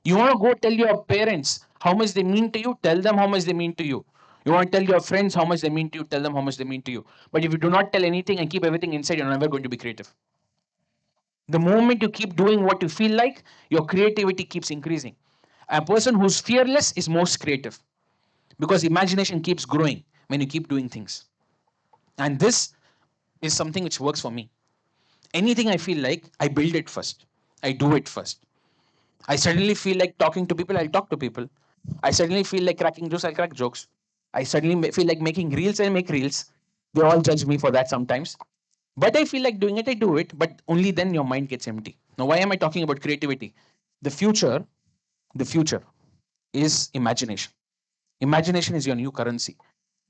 You want to go tell your parents how much they mean to you? Tell them how much they mean to you. You want to tell your friends how much they mean to you? Tell them how much they mean to you. But if you do not tell anything and keep everything inside, you're never going to be creative. The moment you keep doing what you feel like, your creativity keeps increasing. A person who's fearless is most creative because imagination keeps growing when you keep doing things. And this is something which works for me. Anything I feel like, I build it first. I do it first. I suddenly feel like talking to people, I'll talk to people. I suddenly feel like cracking jokes, I'll crack jokes. I suddenly feel like making reels, I'll make reels. They all judge me for that sometimes. But I feel like doing it, I do it. But only then your mind gets empty. Now, why am I talking about creativity? The future, the future is imagination. Imagination is your new currency.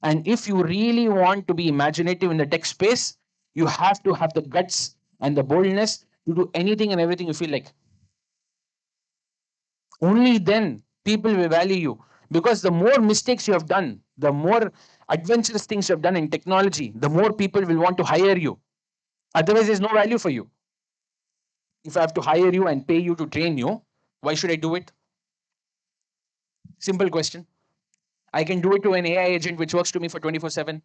And if you really want to be imaginative in the tech space, you have to have the guts and the boldness to do anything and everything you feel like. Only then people will value you. Because the more mistakes you have done, the more adventurous things you have done in technology, the more people will want to hire you. Otherwise, there's no value for you. If I have to hire you and pay you to train you, why should I do it? Simple question. I can do it to an AI agent which works to me for 24/7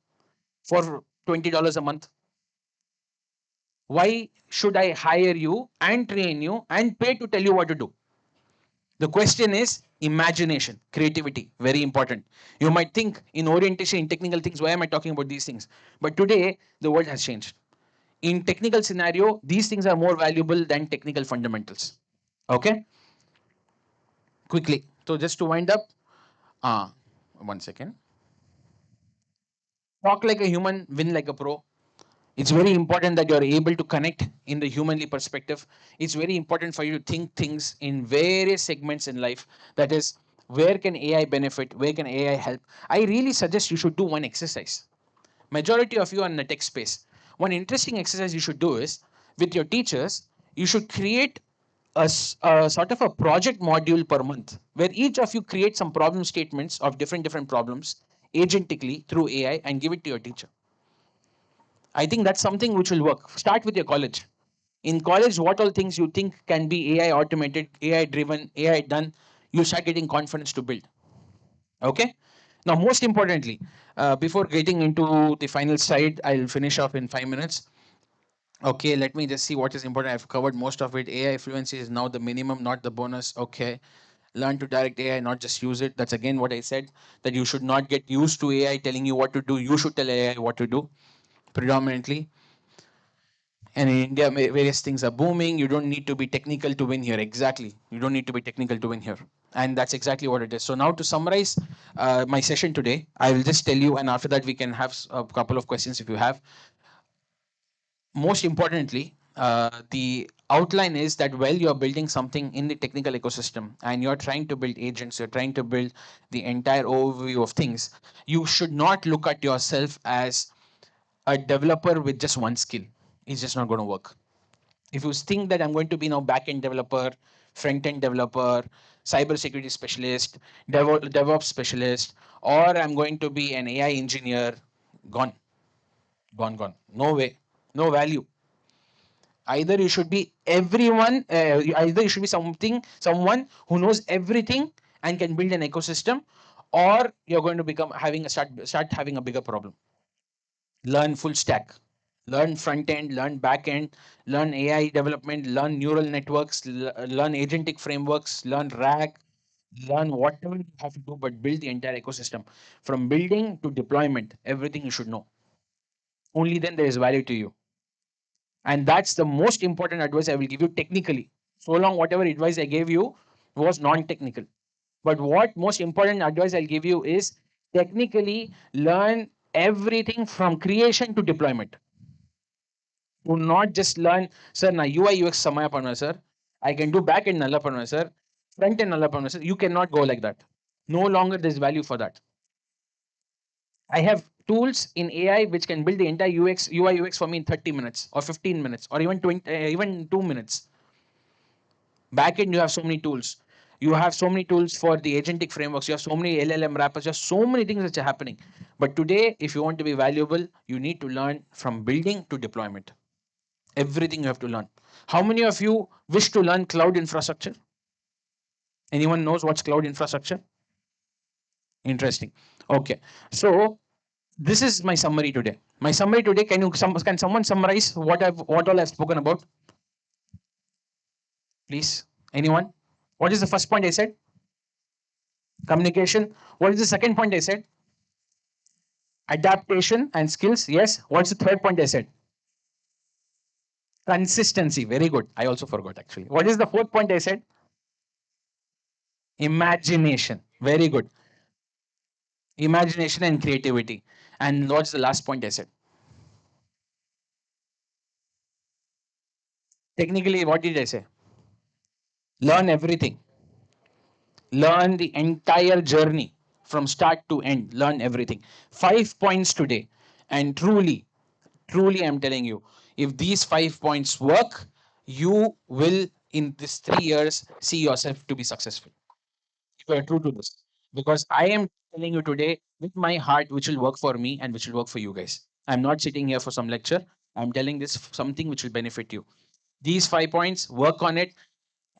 for $20 a month. Why should I hire you and train you and pay to tell you what to do? The question is imagination, creativity, very important. You might think in orientation, in technical things, why am I talking about these things? But today, the world has changed. In technical scenario, these things are more valuable than technical fundamentals. Okay? Quickly. So just to wind up, 1 second. Talk like a human, win like a pro. It's very important that you're able to connect in the humanly perspective. It's very important for you to think things in various segments in life. That is, where can AI benefit? Where can AI help? I really suggest you should do one exercise. Majority of you are in the tech space. One interesting exercise you should do is with your teachers, you should create a sort of a project module per month where each of you create some problem statements of different problems agentically through AI and give it to your teacher. I think that's something which will work. Start with your college. In college, what all things you think can be AI automated, AI driven, AI done, you start getting confidence to build. Okay? Now, most importantly, before getting into the final slide, I'll finish off in 5 minutes. Okay, let me just see what is important. I've covered most of it. AI fluency is now the minimum, not the bonus. Okay. Learn to direct AI, not just use it. That's again what I said, that you should not get used to AI telling you what to do. You should tell AI what to do predominantly. And in India, various things are booming. You don't need to be technical to win here. Exactly. You don't need to be technical to win here. And that's exactly what it is. So now to summarize my session today, I will just tell you, and after that we can have a couple of questions if you have. most importantly, the outline is that while you're building something in the technical ecosystem and you're trying to build agents, you're trying to build the entire overview of things, you should not look at yourself as a developer with just one skill. It's just not going to work. If you think that I'm going to be now back-end developer, front-end developer, cybersecurity specialist, DevOps specialist, or I'm going to be an AI engineer, gone, gone. No way, no value. Either you should be everyone, either you should be someone who knows everything and can build an ecosystem, or you're going to become having a start having a bigger problem. Learn full stack, learn front end, learn back end, learn AI development, learn neural networks, learn agentic frameworks, learn RAG, learn whatever you have to do, but build the entire ecosystem from building to deployment. Everything you should know. Only then there is value to you. And that's the most important advice I will give you technically. So long, whatever advice I gave you was non technical. But what most important advice I'll give you is technically learn everything from creation to deployment. Do not just learn, sir, na UI UX samaya panna, sir. I can do back end nalla panna, sir. Front end nalla panna, sir. You cannot go like that. No longer there's value for that. I have tools in AI which can build the entire UI UX for me in 30 minutes or 15 minutes or even 20, even 2 minutes. Backend, you have so many tools. You have so many tools for the agentic frameworks. You have so many LLM wrappers. You have so many things which are happening. But today, if you want to be valuable, you need to learn from building to deployment. Everything you have to learn. How many of you wish to learn cloud infrastructure? Anyone knows what's cloud infrastructure? Interesting. Okay. So this is my summary today. My summary today. Can someone summarize what all I've spoken about? Please. Anyone? What is the first point I said? Communication. What is the second point I said? Adaptation and skills. Yes. What's the third point I said? Consistency. Very good. I also forgot actually. What is the fourth point I said? Imagination. Very good. Imagination and creativity. And what's the last point I said? Technically, what did I say? Learn everything. Learn the entire journey from start to end. Learn everything. 5 points today. And truly, I'm telling you, if these 5 points work, you will, in this 3 years, see yourself to be successful. If you are true to this. Because I am telling you today with my heart, which will work for me and which will work for you guys. I'm not sitting here for some lecture. I'm telling this something which will benefit you. These 5 points, work on it.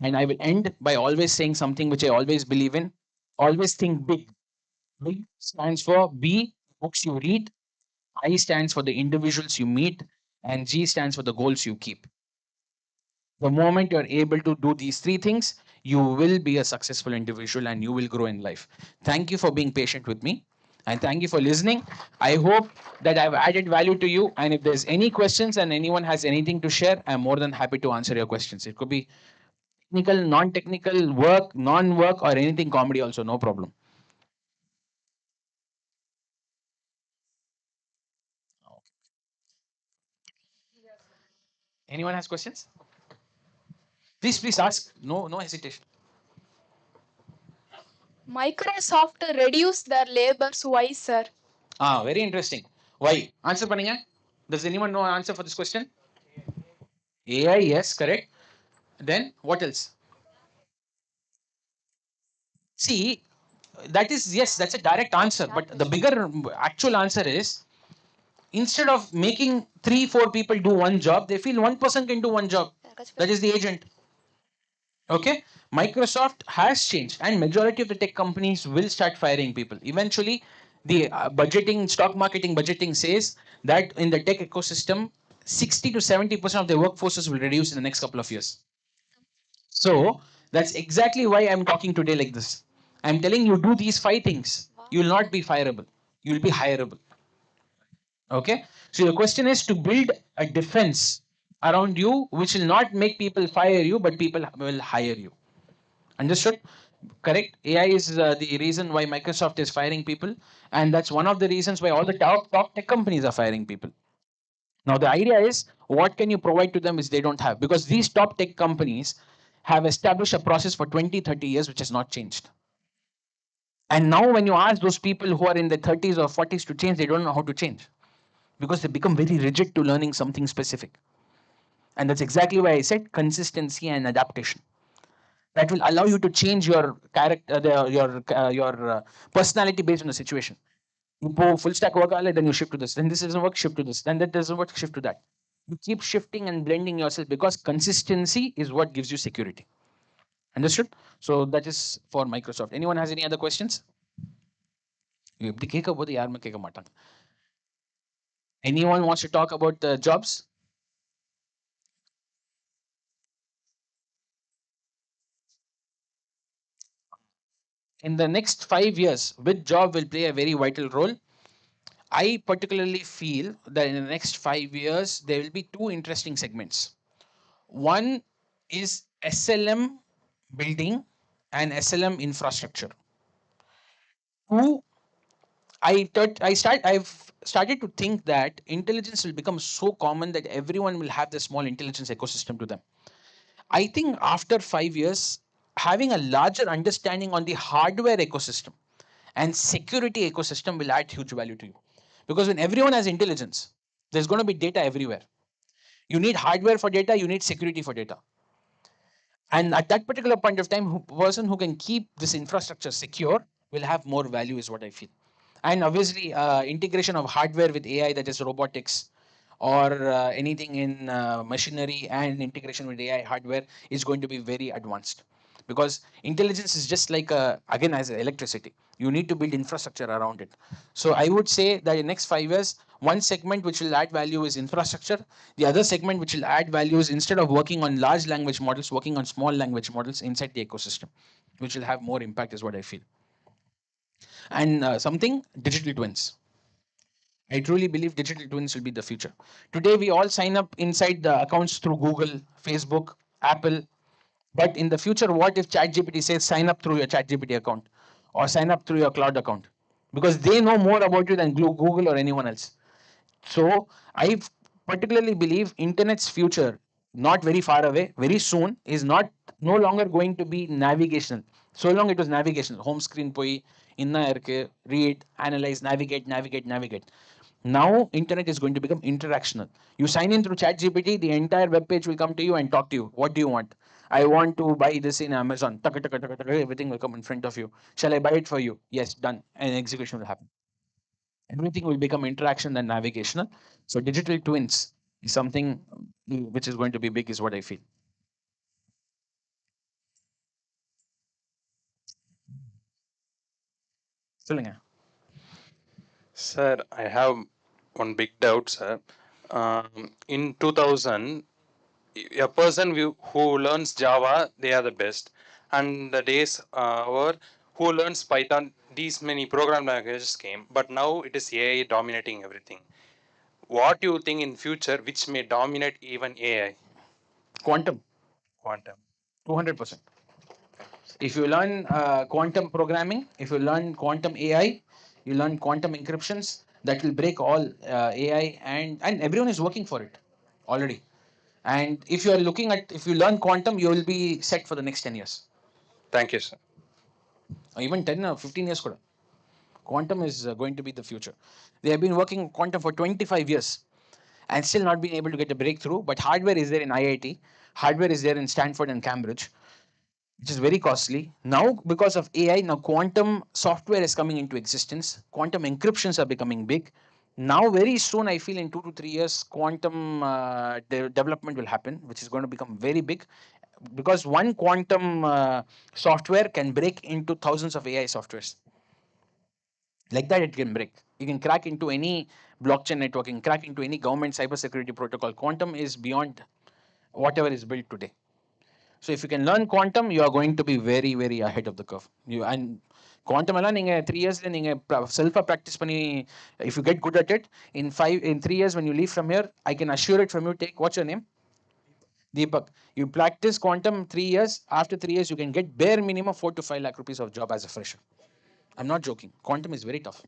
And I will end by always saying something which I always believe in. Always think big. Big stands for B, books you read. I stands for the individuals you meet. And G stands for the goals you keep. The moment you're able to do these three things, you will be a successful individual and you will grow in life. Thank you for being patient with me. And thank you for listening. I hope that I've added value to you. And if there's any questions and anyone has anything to share, I'm more than happy to answer your questions. It could be technical, non-technical, work, non-work, or anything comedy also, no problem. Anyone has questions? Please ask. No hesitation. Microsoft reduced their labors. Why, sir? Very interesting. Why? Answer பண்ணுங்க. Does anyone know an answer for this question? AI, yes, correct. Then what else? See, that is, yes, that's a direct answer. But the bigger actual answer is, instead of making 3, 4 people do one job, they feel one person can do one job. That is the agent. Okay, Microsoft has changed, and majority of the tech companies will start firing people. Eventually, the budgeting, stock marketing budgeting says that in the tech ecosystem, 60 to 70% of the workforces will reduce in the next couple of years. So that's exactly why I'm talking today like this. I'm telling you, do these 5 things. You will not be fireable. You will be hireable. Okay. So your question is to build a defense around you, which will not make people fire you, but people will hire you. Understood? Correct. AI is the reason why Microsoft is firing people, and that's one of the reasons why all the top tech companies are firing people. Now the idea is, what can you provide to them which they don't have? Because these top tech companies have established a process for 20, 30 years which has not changed. And now when you ask those people who are in their 30s or 40s to change, they don't know how to change because they become very rigid to learning something specific. And that's exactly why I said consistency and adaptation. That will allow you to change your character, your personality based on the situation. You full stack work, then you shift to this. Then this doesn't work, shift to this. Then that doesn't work, shift to that. You keep shifting and blending yourself because consistency is what gives you security. Understood? So that is for Microsoft. Anyone has any other questions? Anyone wants to talk about the jobs? In the next 5 years, which job will play a very vital role? I particularly feel that in the next 5 years, there will be two interesting segments. One is SLM building and SLM infrastructure. Two, I've started to think that intelligence will become so common that everyone will have the small intelligence ecosystem to them. I think after 5 years, having a larger understanding on the hardware ecosystem and security ecosystem will add huge value to you. Because when everyone has intelligence, there's going to be data everywhere. You need hardware for data, you need security for data. And at that particular point of time, person who can keep this infrastructure secure will have more value, is what I feel. And obviously, integration of hardware with AI, that is robotics, or anything in machinery and integration with AI hardware is going to be very advanced. Because intelligence is just like, again, as electricity. You need to build infrastructure around it. So I would say that in next 5 years, one segment which will add value is infrastructure. The other segment which will add value is, instead of working on large language models, working on small language models inside the ecosystem, which will have more impact, is what I feel. And something, digital twins. I truly believe digital twins will be the future. Today, we all sign up inside the accounts through Google, Facebook, Apple. But in the future, what if ChatGPT says sign up through your ChatGPT account or sign up through your cloud account? Because they know more about you than Google or anyone else. So I particularly believe internet's future, not very far away, very soon, is not no longer going to be navigational. So long it was navigational. Home screen poi, inna irke, read, analyze, navigate. Now internet is going to become interactional. You sign in through ChatGPT, the entire web page will come to you and talk to you. What do you want? I want to buy this in Amazon. Everything will come in front of you. Shall I buy it for you? Yes, done. And execution will happen. Everything will become interaction and navigational. So digital twins is something which is going to be big, is what I feel. சொல்லுங்க. Sir, I have one big doubt, sir. In 2000, a person who learns Java, they are the best. And the days were who learns Python, these many program languages came. But now it is AI dominating everything. What do you think in future which may dominate even AI? Quantum, Quantum. 200%. If you learn quantum programming, if you learn quantum AI, you learn quantum encryptions, that will break all AI, and everyone is working for it already. And if you are looking at, if you learn quantum, you will be set for the next 10 years, Thank you, sir. or even 10 or 15 years. Quantum is going to be the future. They have been working quantum for 25 years and still not been able to get a breakthrough. But hardware is there in IIT, hardware is there in Stanford and Cambridge, which is very costly. Now, because of AI, now quantum software is coming into existence. Quantum encryptions are becoming big. Now, very soon, I feel in 2 to 3 years, quantum development will happen, which is going to become very big, because one quantum software can break into thousands of AI softwares. Like that, it can break. You can crack into any blockchain network, you can crack into any government cybersecurity protocol. Quantum is beyond whatever is built today. So if you can learn quantum, you are going to be very, very ahead of the curve. You and quantum எல்லாம் நீங்க 3 years நீங்க self practice பண்ணி, if you get good at it, in 3 years when you leave from here, I can assure it from you. Take, what's your name? Deepak. You practice quantum 3 years. After 3 years, you can get bare minimum 4 to 5 lakh rupees of job as a fresher. I'm not joking. Quantum is very tough.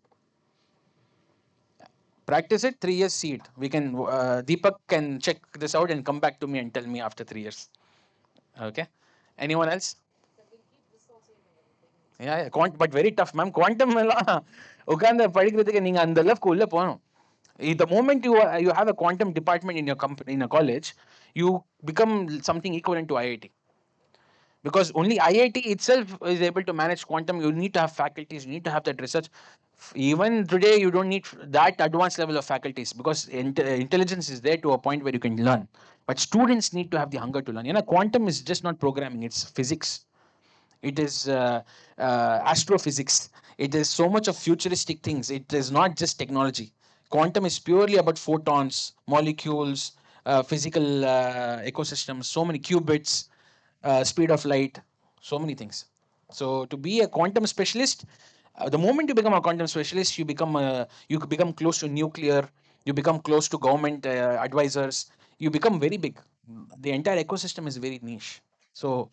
Practice it, 3 years, see it. We can, Deepak can check this out and come back to me and tell me after 3 years. Okay. Anyone else? Yeah, but very tough, ma'am. Quantum எல்லாம் உட்கார்ந்து படிக்கிறதுக்கு நீங்க அந்த அளவுக்கு உள்ள போகணும். The moment you have a quantum department in your company, in a college, you become something equivalent to IIT. Because only IIT itself is able to manage quantum. You need to have faculties, you need to have that research. Even today, you don't need that advanced level of faculties because intelligence is there to a point where you can learn. But students need to have the hunger to learn. You know, quantum is just not programming, it's physics. It is astrophysics. It is so much of futuristic things. It is not just technology. Quantum is purely about photons, molecules, physical ecosystems, so many qubits, speed of light, so many things. So to be a quantum specialist, the moment you become a quantum specialist, you become close to nuclear, you become close to government advisors, you become very big. The entire ecosystem is very niche. So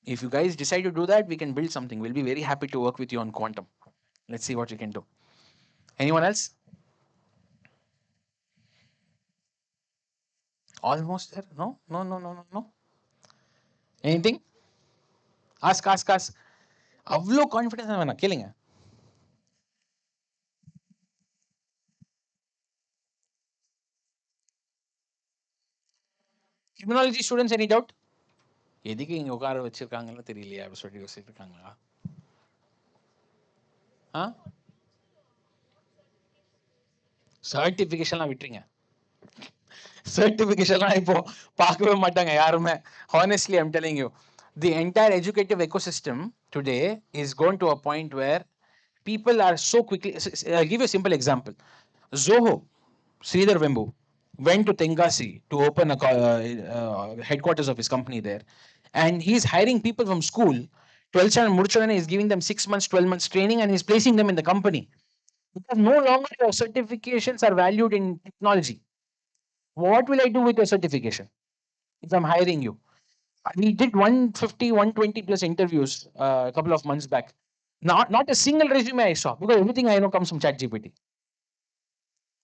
if you guys decide to do that, we can build something. We'll be very happy to work with you on quantum. Let's see what we can do. Anyone else? Almost there? No, no, no, no, no, no. Anything? Ask, ask, ask. அவ்வளோ confidence வேணாம், கேளுங்க. Criminology students, any doubt? எதுக்கு இங்க உட்கார வச்சிருக்காங்கன்னு தெரியலையா அப்படி சொல்லி யோசிச்சிருக்காங்களா? ஆ சர்டிஃபிகேஷன்லாம் விட்டுருங்க. சர்டிஃபிகேஷன்லாம் இப்போ பார்க்கவே மாட்டாங்க யாருமே. Honestly, I'm telling you, the entire educative ecosystem today is going to a point where people are so quickly. I'll give you a simple example. Zoho, Sridhar Vembu, went to Tengasi to open a headquarters of his company there. And he's hiring people from school. 12th standard Muruchan is giving them 6 months, 12 months training and he's placing them in the company. Because no longer your certifications are valued in technology. What will I do with your certification if I'm hiring you? We did 150, 120 plus interviews a couple of months back. Not a single resume I saw because everything I know comes from ChatGPT.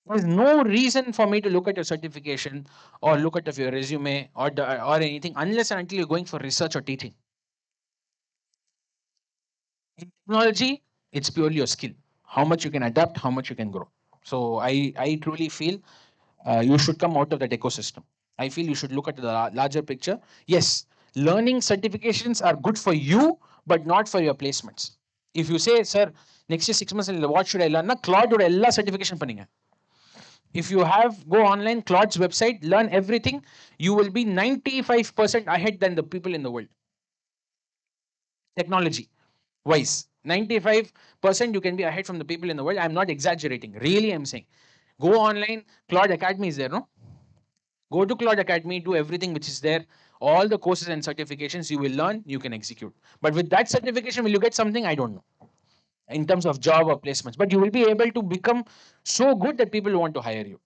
There's no reason for me to look at your certification or look at your resume or anything unless and until you're going for research or teaching. In technology, it's purely your skill. How much you can adapt, how much you can grow. So I truly feel you should come out of that ecosystem. I feel you should look at the larger picture. Yes, learning certifications are good for you, but not for your placements. If you say, sir, next year 6 months, what should I learn? Na Claude or ella certification panninga. If you go online, Claude's website, learn everything, you will be 95% ahead than the people in the world. Technology wise, 95% you can be ahead from the people in the world. I'm not exaggerating. Really, I'm saying. Go online, Claude Academy is there, no? Go to Claude Academy, do everything which is there. All the courses and certifications you will learn, you can execute. But with that certification, will you get something? I don't know. In terms of job or placements. But you will be able to become so good that people want to hire you.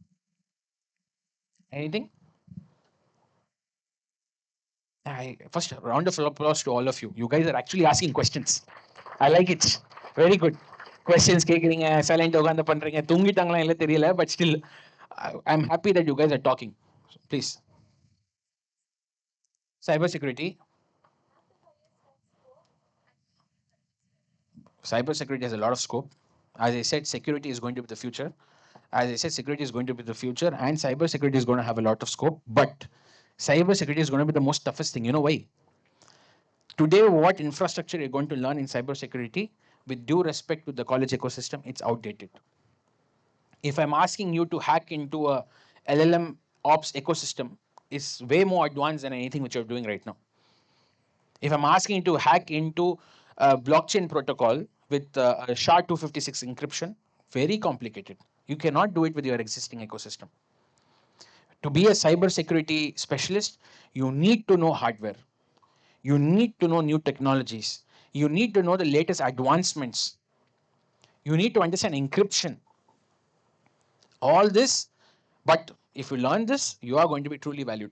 Anything? First, a round of applause to all of you. You guys are actually asking questions. I like it. Very good. Questions கேக்குறீங்க, silent உட்கார்ந்து பண்றீங்க, தூங்கிட்டாங்களா இல்ல தெரியல, but still I'm happy that you guys are talking. So, please. Cybersecurity. Cybersecurity has a lot of scope. As I said, security is going to be the future. As I said, security is going to be the future, and cybersecurity is going to have a lot of scope. But cybersecurity is going to be the most toughest thing. You know why? Today, what infrastructure you're going to learn in cybersecurity, with due respect to the college ecosystem, it's outdated. If I'm asking you to hack into a LLM ops ecosystem, it's way more advanced than anything which you're doing right now. If I'm asking you to hack into a blockchain protocol with a SHA-256 encryption, very complicated. You cannot do it with your existing ecosystem. To be a cybersecurity specialist, you need to know hardware. You need to know new technologies. You need to know the latest advancements. You need to understand encryption. All this, but if you learn this, you are going to be truly valued.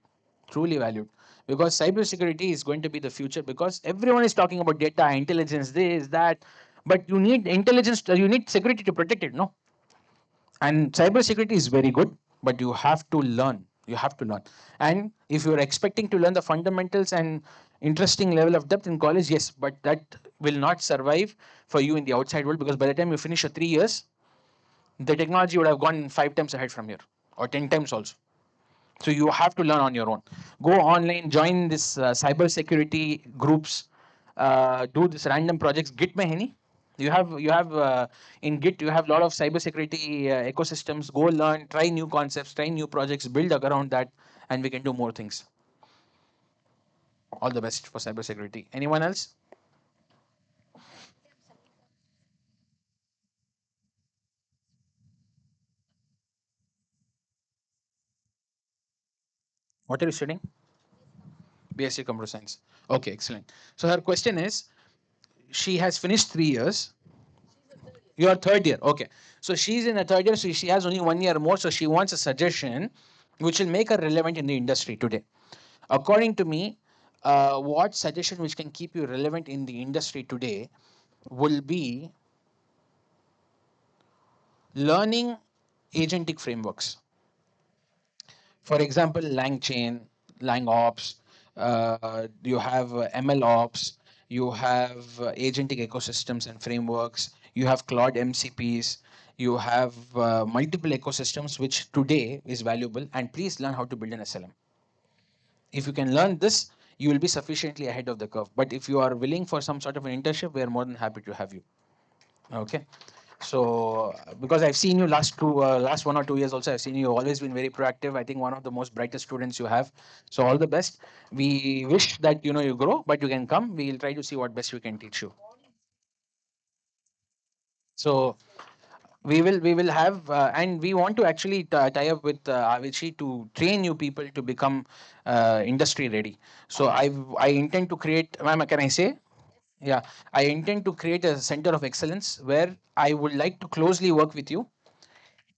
Truly valued. Because cybersecurity is going to be the future because everyone is talking about data, intelligence, this, that. But you need intelligence, you need security to protect it, no? And cybersecurity is very good, but you have to learn. You have to learn. And if you're expecting to learn the fundamentals and interesting level of depth in college, yes, but that will not survive for you in the outside world, because by the time you finish your 3 years, the technology would have gone 5 times ahead from here, or 10 times also. So you have to learn on your own. Go online, join this cybersecurity groups, do this random projects. Git mein hai nahi? You have in Git you have a lot of cybersecurity ecosystems. Go learn, try new concepts, try new projects, build around that, and we can do more things. All the best for cybersecurity. Anyone else? What are you studying? BSc Computer Science. Okay, excellent. So her question is, she has finished 3 years. Your third year. Okay. So she's in a third year, so she has only 1 year more. So she wants a suggestion which will make her relevant in the industry today. According to me, what suggestion which can keep you relevant in the industry today will be learning agentic frameworks. For example, LangChain, LangOps, you have ML Ops, you have agentic ecosystems and frameworks, you have Cloud MCPs, you have multiple ecosystems which today is valuable. And please learn how to build an SLM. If you can learn this, you will be sufficiently ahead of the curve. But if you are willing for some sort of an internship, we are more than happy to have you. Okay. So because I've seen you last 1 or 2 years also, I've seen you always been very proactive. I think one of the most brightest students you have. So all the best. We wish that you grow, but you can come. We'll try to see what best we can teach you. So we will have and we want to actually tie up with Avichi to train you people to become industry ready. So I intend to create. Ma'am, can I say? Yeah, I intend to create a center of excellence where I would like to closely work with you,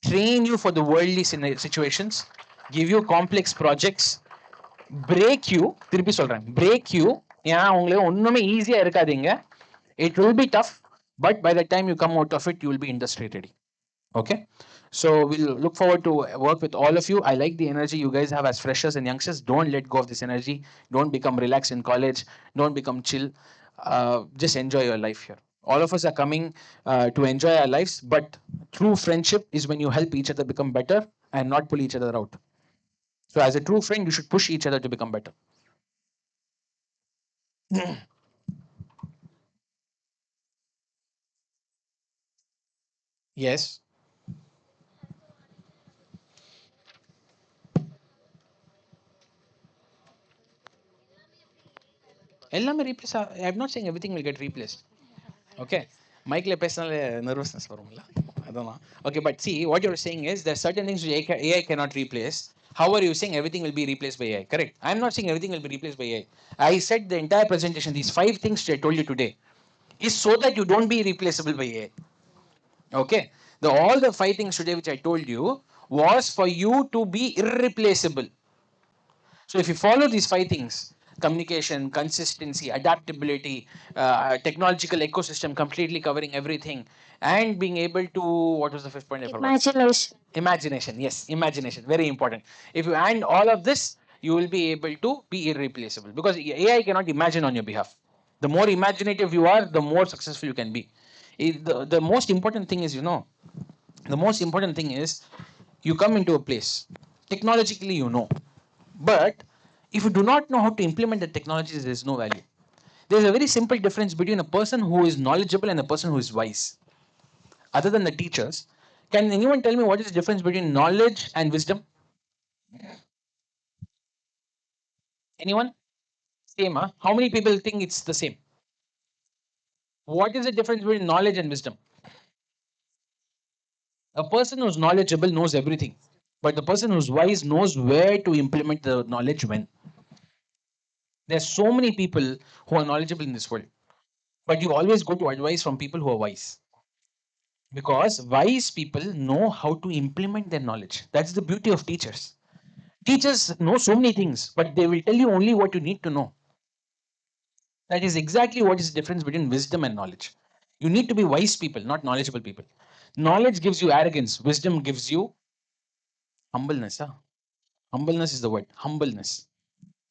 train you for the worldly situations, give you complex projects, break you. திருப்பி சொல்றேன், break you. ஏன்னா உங்களுக்கு ஒண்ணுமே ஈஸியா இருக்காதீங்க. It will be tough, but by the time you come out of it, you will be industry ready. Okay. So we'll look forward to work with all of you. I like the energy you guys have as freshers and youngsters. Don't let go of this energy. Don't become relaxed in college. Don't become chill. Just enjoy your life here. All of us are coming to enjoy our lives, but true friendship is when you help each other become better and not pull each other out. So as a true friend, you should push each other to become better. Yes. எல்லாமே replace I'm not saying everything will get replaced. Okay. மைக்ல பேசினாலே nervousness வரும்ல, அதான். Okay, but see, what you're saying is there are certain things which AI cannot replace. How are you saying everything will be replaced by AI? Correct. I'm not saying everything will be replaced by AI. I said the entire presentation, these 5 things which I told you today, is so that you don't be replaceable by AI. Okay. All the 5 things today which I told you was for you to be irreplaceable. So if you follow these 5 things, communication, consistency, adaptability, technological ecosystem completely covering everything, and being able to, what was the fifth point I forgot? Imagination. Imagination. Yes, imagination. Very important. If you add all of this, you will be able to be irreplaceable, because AI cannot imagine on your behalf. The more imaginative you are, the more successful you can be. The most important thing is, the most important thing is you come into a place. Technologically, but if you do not know how to implement the technologies, there is no value. There's a very simple difference between a person who is knowledgeable and a person who is wise. Other than the teachers, can anyone tell me what is the difference between knowledge and wisdom? Anyone? Same, huh? How many people think it's the same? What is the difference between knowledge and wisdom? A person who's knowledgeable knows everything, but the person who's wise knows where to implement the knowledge when. There's so many people who are knowledgeable in this world, but you always go to advice from people who are wise, because wise people know how to implement their knowledge. That's the beauty of teachers. Teachers know so many things, but they will tell you only what you need to know. That is exactly what is the difference between wisdom and knowledge. You need to be wise people, not knowledgeable people. Knowledge gives you arrogance. Wisdom gives you humbleness. Huh? Humbleness is the word. Humbleness.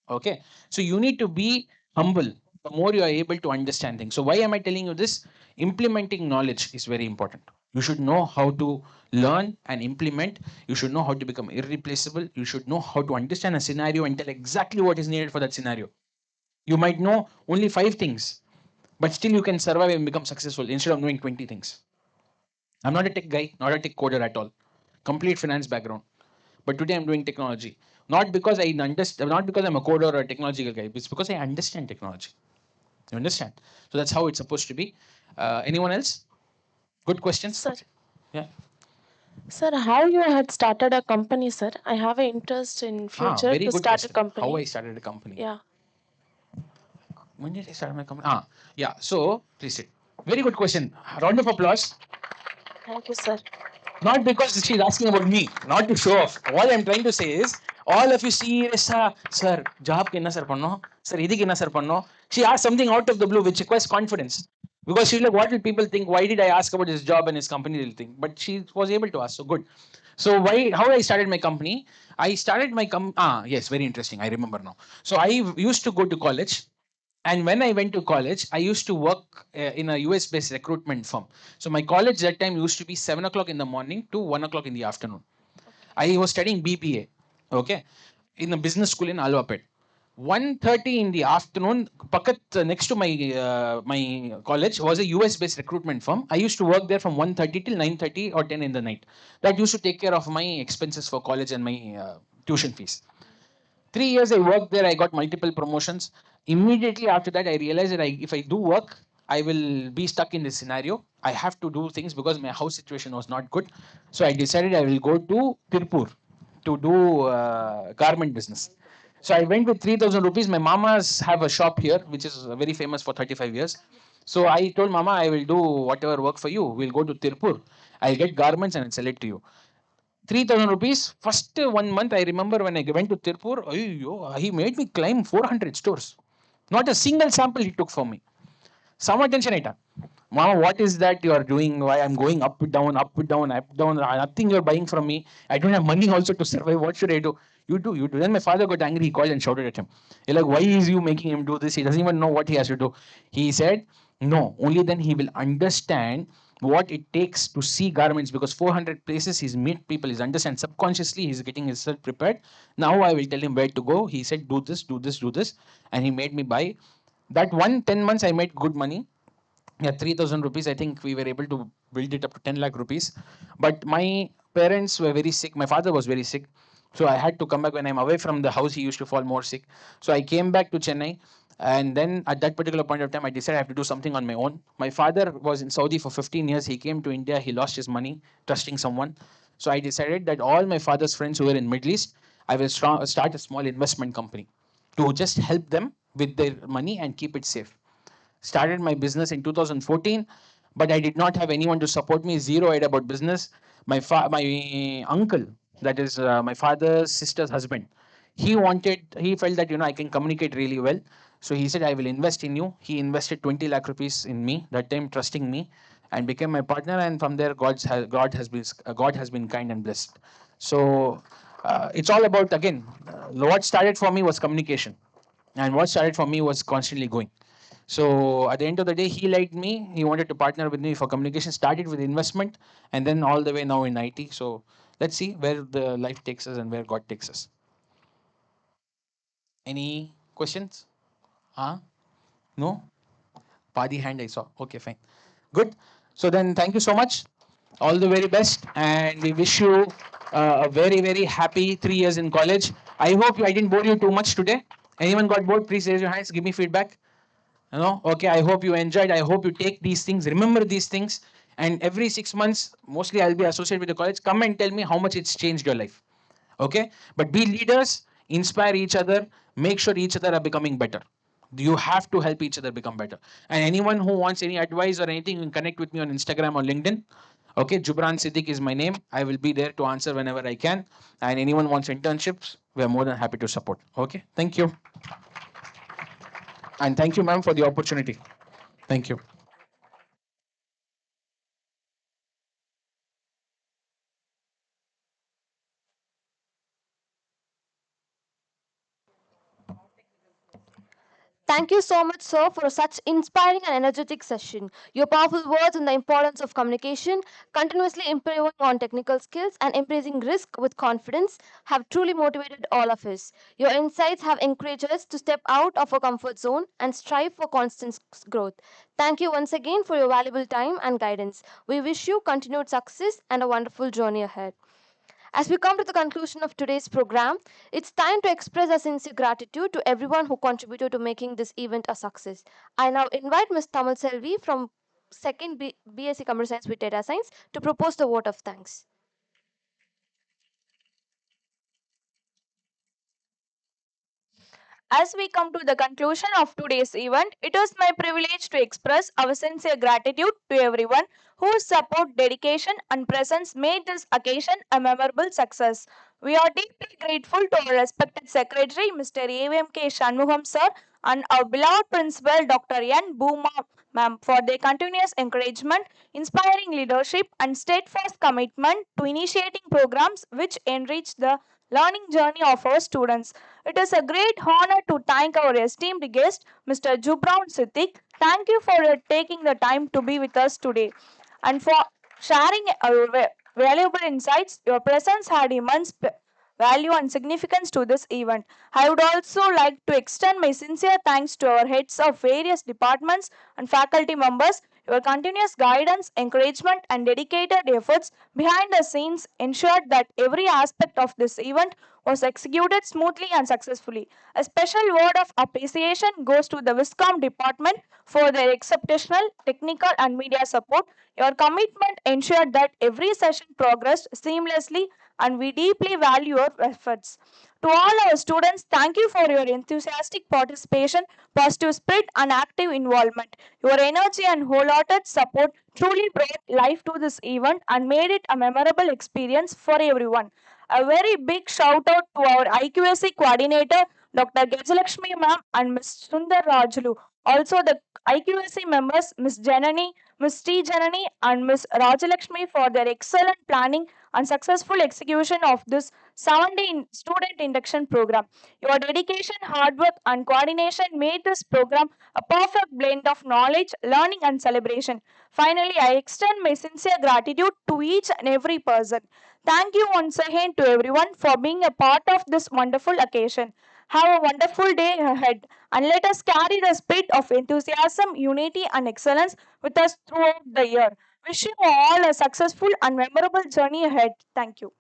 Okay. So you need to be humble. The more you are able to understand things. So why am I telling you this? Implementing knowledge is very important. You should know how to learn and implement. You should know how to become irreplaceable. You should know how to understand a scenario and tell exactly what is needed for that scenario. You might know only 5 things, but still you can survive and become successful instead of knowing 20 things. I'm not a tech guy, not a tech coder at all. Complete finance background. But today I'm doing technology. Not because I understand, not because I'm a coder or a technological guy, it's because I understand technology. You understand? So that's how it's supposed to be. Anyone else? Good questions? Sir, Yeah. sir, how you had started a company, sir? I have an interest in future Very to good start a question. How I company. started a company. Yeah. When did I start my company? Yeah. So please sit. Very good question. Round of applause. Thank you, sir. Not because she's asking about me, not to show off. All I'm trying to say is, all of you seriously, sir, job kinna sir panno, sir, idi kinna sir panno. She asked something out of the blue which requires confidence. Because she's like, what will people think? Why did I ask about his job and his company will think? But she was able to ask, so good. So how I started my company? I started my yes, very interesting. I remember now. So I used to go to college, and when I went to college, I used to work in a US based recruitment firm. So my college that time used to be 7 o'clock in the morning to 1 o'clock in the afternoon. I was studying BPA, okay, in a business school in Alvapet. 1:30 in the afternoon, next to my college was a US based recruitment firm. I used to work there from 1:30 till 9:30 or 10 in the night. That used to take care of my expenses for college and my tuition fees. 3 years I worked there. I got multiple promotions. Immediately after that, I realized that if I do work, I will be stuck in this scenario. I have to do things because my house situation was not good. So I decided I will go to Tirupur to do garment business. So I went with 3,000 rupees. My mamas have a shop here, which is very famous for 35 years. So I told Mama, I will do whatever work for you. We'll go to Tirupur. I'll get garments and I'll sell it to you. 3,000 rupees. First 1 month, I remember when I went to Tirupur, he made me climb 400 stores. Not a single sample he took from me. Some attention item. Mama, what is that you are doing? Why I'm going up, down, up, down, up, down. Nothing you're buying from me. I don't have money also to survive. What should I do? You do, you do. Then my father got angry. He called and shouted at him. He's like, why is you making him do this? He doesn't even know what he has to do. He said, no, only then he will understand what it takes to see garments, because 400 places he's meet people, he's understand subconsciously, he's getting himself prepared. Now I will tell him where to go. He said, do this, do this, do this. And he made me buy. That 10 months I made good money. Yeah, 3,000 rupees. I think we were able to build it up to 10 lakh rupees. But my parents were very sick. My father was very sick. So I had to come back. When I'm away from the house, he used to fall more sick. So I came back to Chennai. And then at that particular point of time, I decided I have to do something on my own. My father was in Saudi for 15 years. He came to India. He lost his money trusting someone. So I decided that all my father's friends who were in Middle East, I will start a small investment company to just help them with their money and keep it safe. Started my business in 2014, but I did not have anyone to support me. Zero idea about business. My uncle, that is my father's sister's husband, he felt that I can communicate really well. So he said, I will invest in you. He invested 20 lakh rupees in me that time, trusting me, and became my partner. And from there, God has been kind and blessed. So it's all about, again, what started for me was communication, and what started for me was constantly going. So at the end of the day, he liked me. He wanted to partner with me for communication. Started with investment, and then all the way now in IT. So let's see where the life takes us and where God takes us. Any questions? Huh? No? Paddy hand I saw. Okay, fine. Good. So then, thank you so much. All the very best, and we wish you a very, very happy 3 years in college. I hope I didn't bore you too much today. Anyone got bored? Please raise your hands. Give me feedback. Okay, I hope you enjoyed. I hope you take these things, remember these things, and every 6 months, mostly I'll be associated with the college. Come and tell me how much it's changed your life. Okay, but be leaders, inspire each other, make sure each other are becoming better. You have to help each other become better. And anyone who wants any advice or anything, you can connect with me on Instagram or LinkedIn. Okay, Jubran Siddique is my name. I will be there to answer whenever I can. And anyone wants internships, we are more than happy to support. Okay, thank you. And thank you, ma'am, for the opportunity. Thank you. Thank you so much, sir, for such inspiring and energetic session. Your powerful words on the importance of communication, continuously improving on technical skills, and embracing risk with confidence have truly motivated all of us. Your insights have encouraged us to step out of our comfort zone and strive for constant growth. Thank you once again for your valuable time and guidance. We wish you continued success and a wonderful journey ahead. As we come to the conclusion of today's program, it's time to express our sincere gratitude to everyone who contributed to making this event a success. I now invite Ms. Tamal Selvi from second BSc Computer Science with Data Science to propose the vote of thanks. As we come to the conclusion of today's event, it is my privilege to express our sincere gratitude to everyone whose support, dedication, and presence made this occasion a memorable success. We are deeply grateful to our respected Secretary, Mr. A.M.K. Shanmugam sir, and our beloved Principal, Dr. N. Booma ma'am, for their continuous encouragement, inspiring leadership, and steadfast commitment to initiating programs which enrich the learning journey of our students. It is a great honor to thank our esteemed guest, Mr. Jubran Siddique. Thank you for taking the time to be with us today and for sharing our valuable insights. Your presence had immense value and significance to this event. I would also like to extend my sincere thanks to our heads of various departments and faculty members. Your continuous guidance, encouragement, and dedicated efforts behind the scenes ensured that every aspect of this event was executed smoothly and successfully. A special word of appreciation goes to the Viscom department for their exceptional technical and media support. Your commitment ensured that every session progressed seamlessly, and we deeply value your efforts. To all our students, thank you for your enthusiastic participation, positive spirit, and active involvement. Your energy and wholehearted support truly brought life to this event and made it a memorable experience for everyone. A very big shout out to our IQSC coordinator, Dr. Gajalakshmi ma'am and Ms. Sundar Rajulu. Also, the IQSC members, Ms. Janani, Ms. T. Janani, and Ms. Rajalakshmi for their excellent planning and successful execution of this 7-day student induction program. Your dedication, hard work, and coordination made this program a perfect blend of knowledge, learning, and celebration. Finally, I extend my sincere gratitude to each and every person. Thank you once again to everyone for being a part of this wonderful occasion. Have a wonderful day ahead and let us carry the spirit of enthusiasm, unity, and excellence with us throughout the year. Wish you all a successful and memorable journey ahead. Thank you.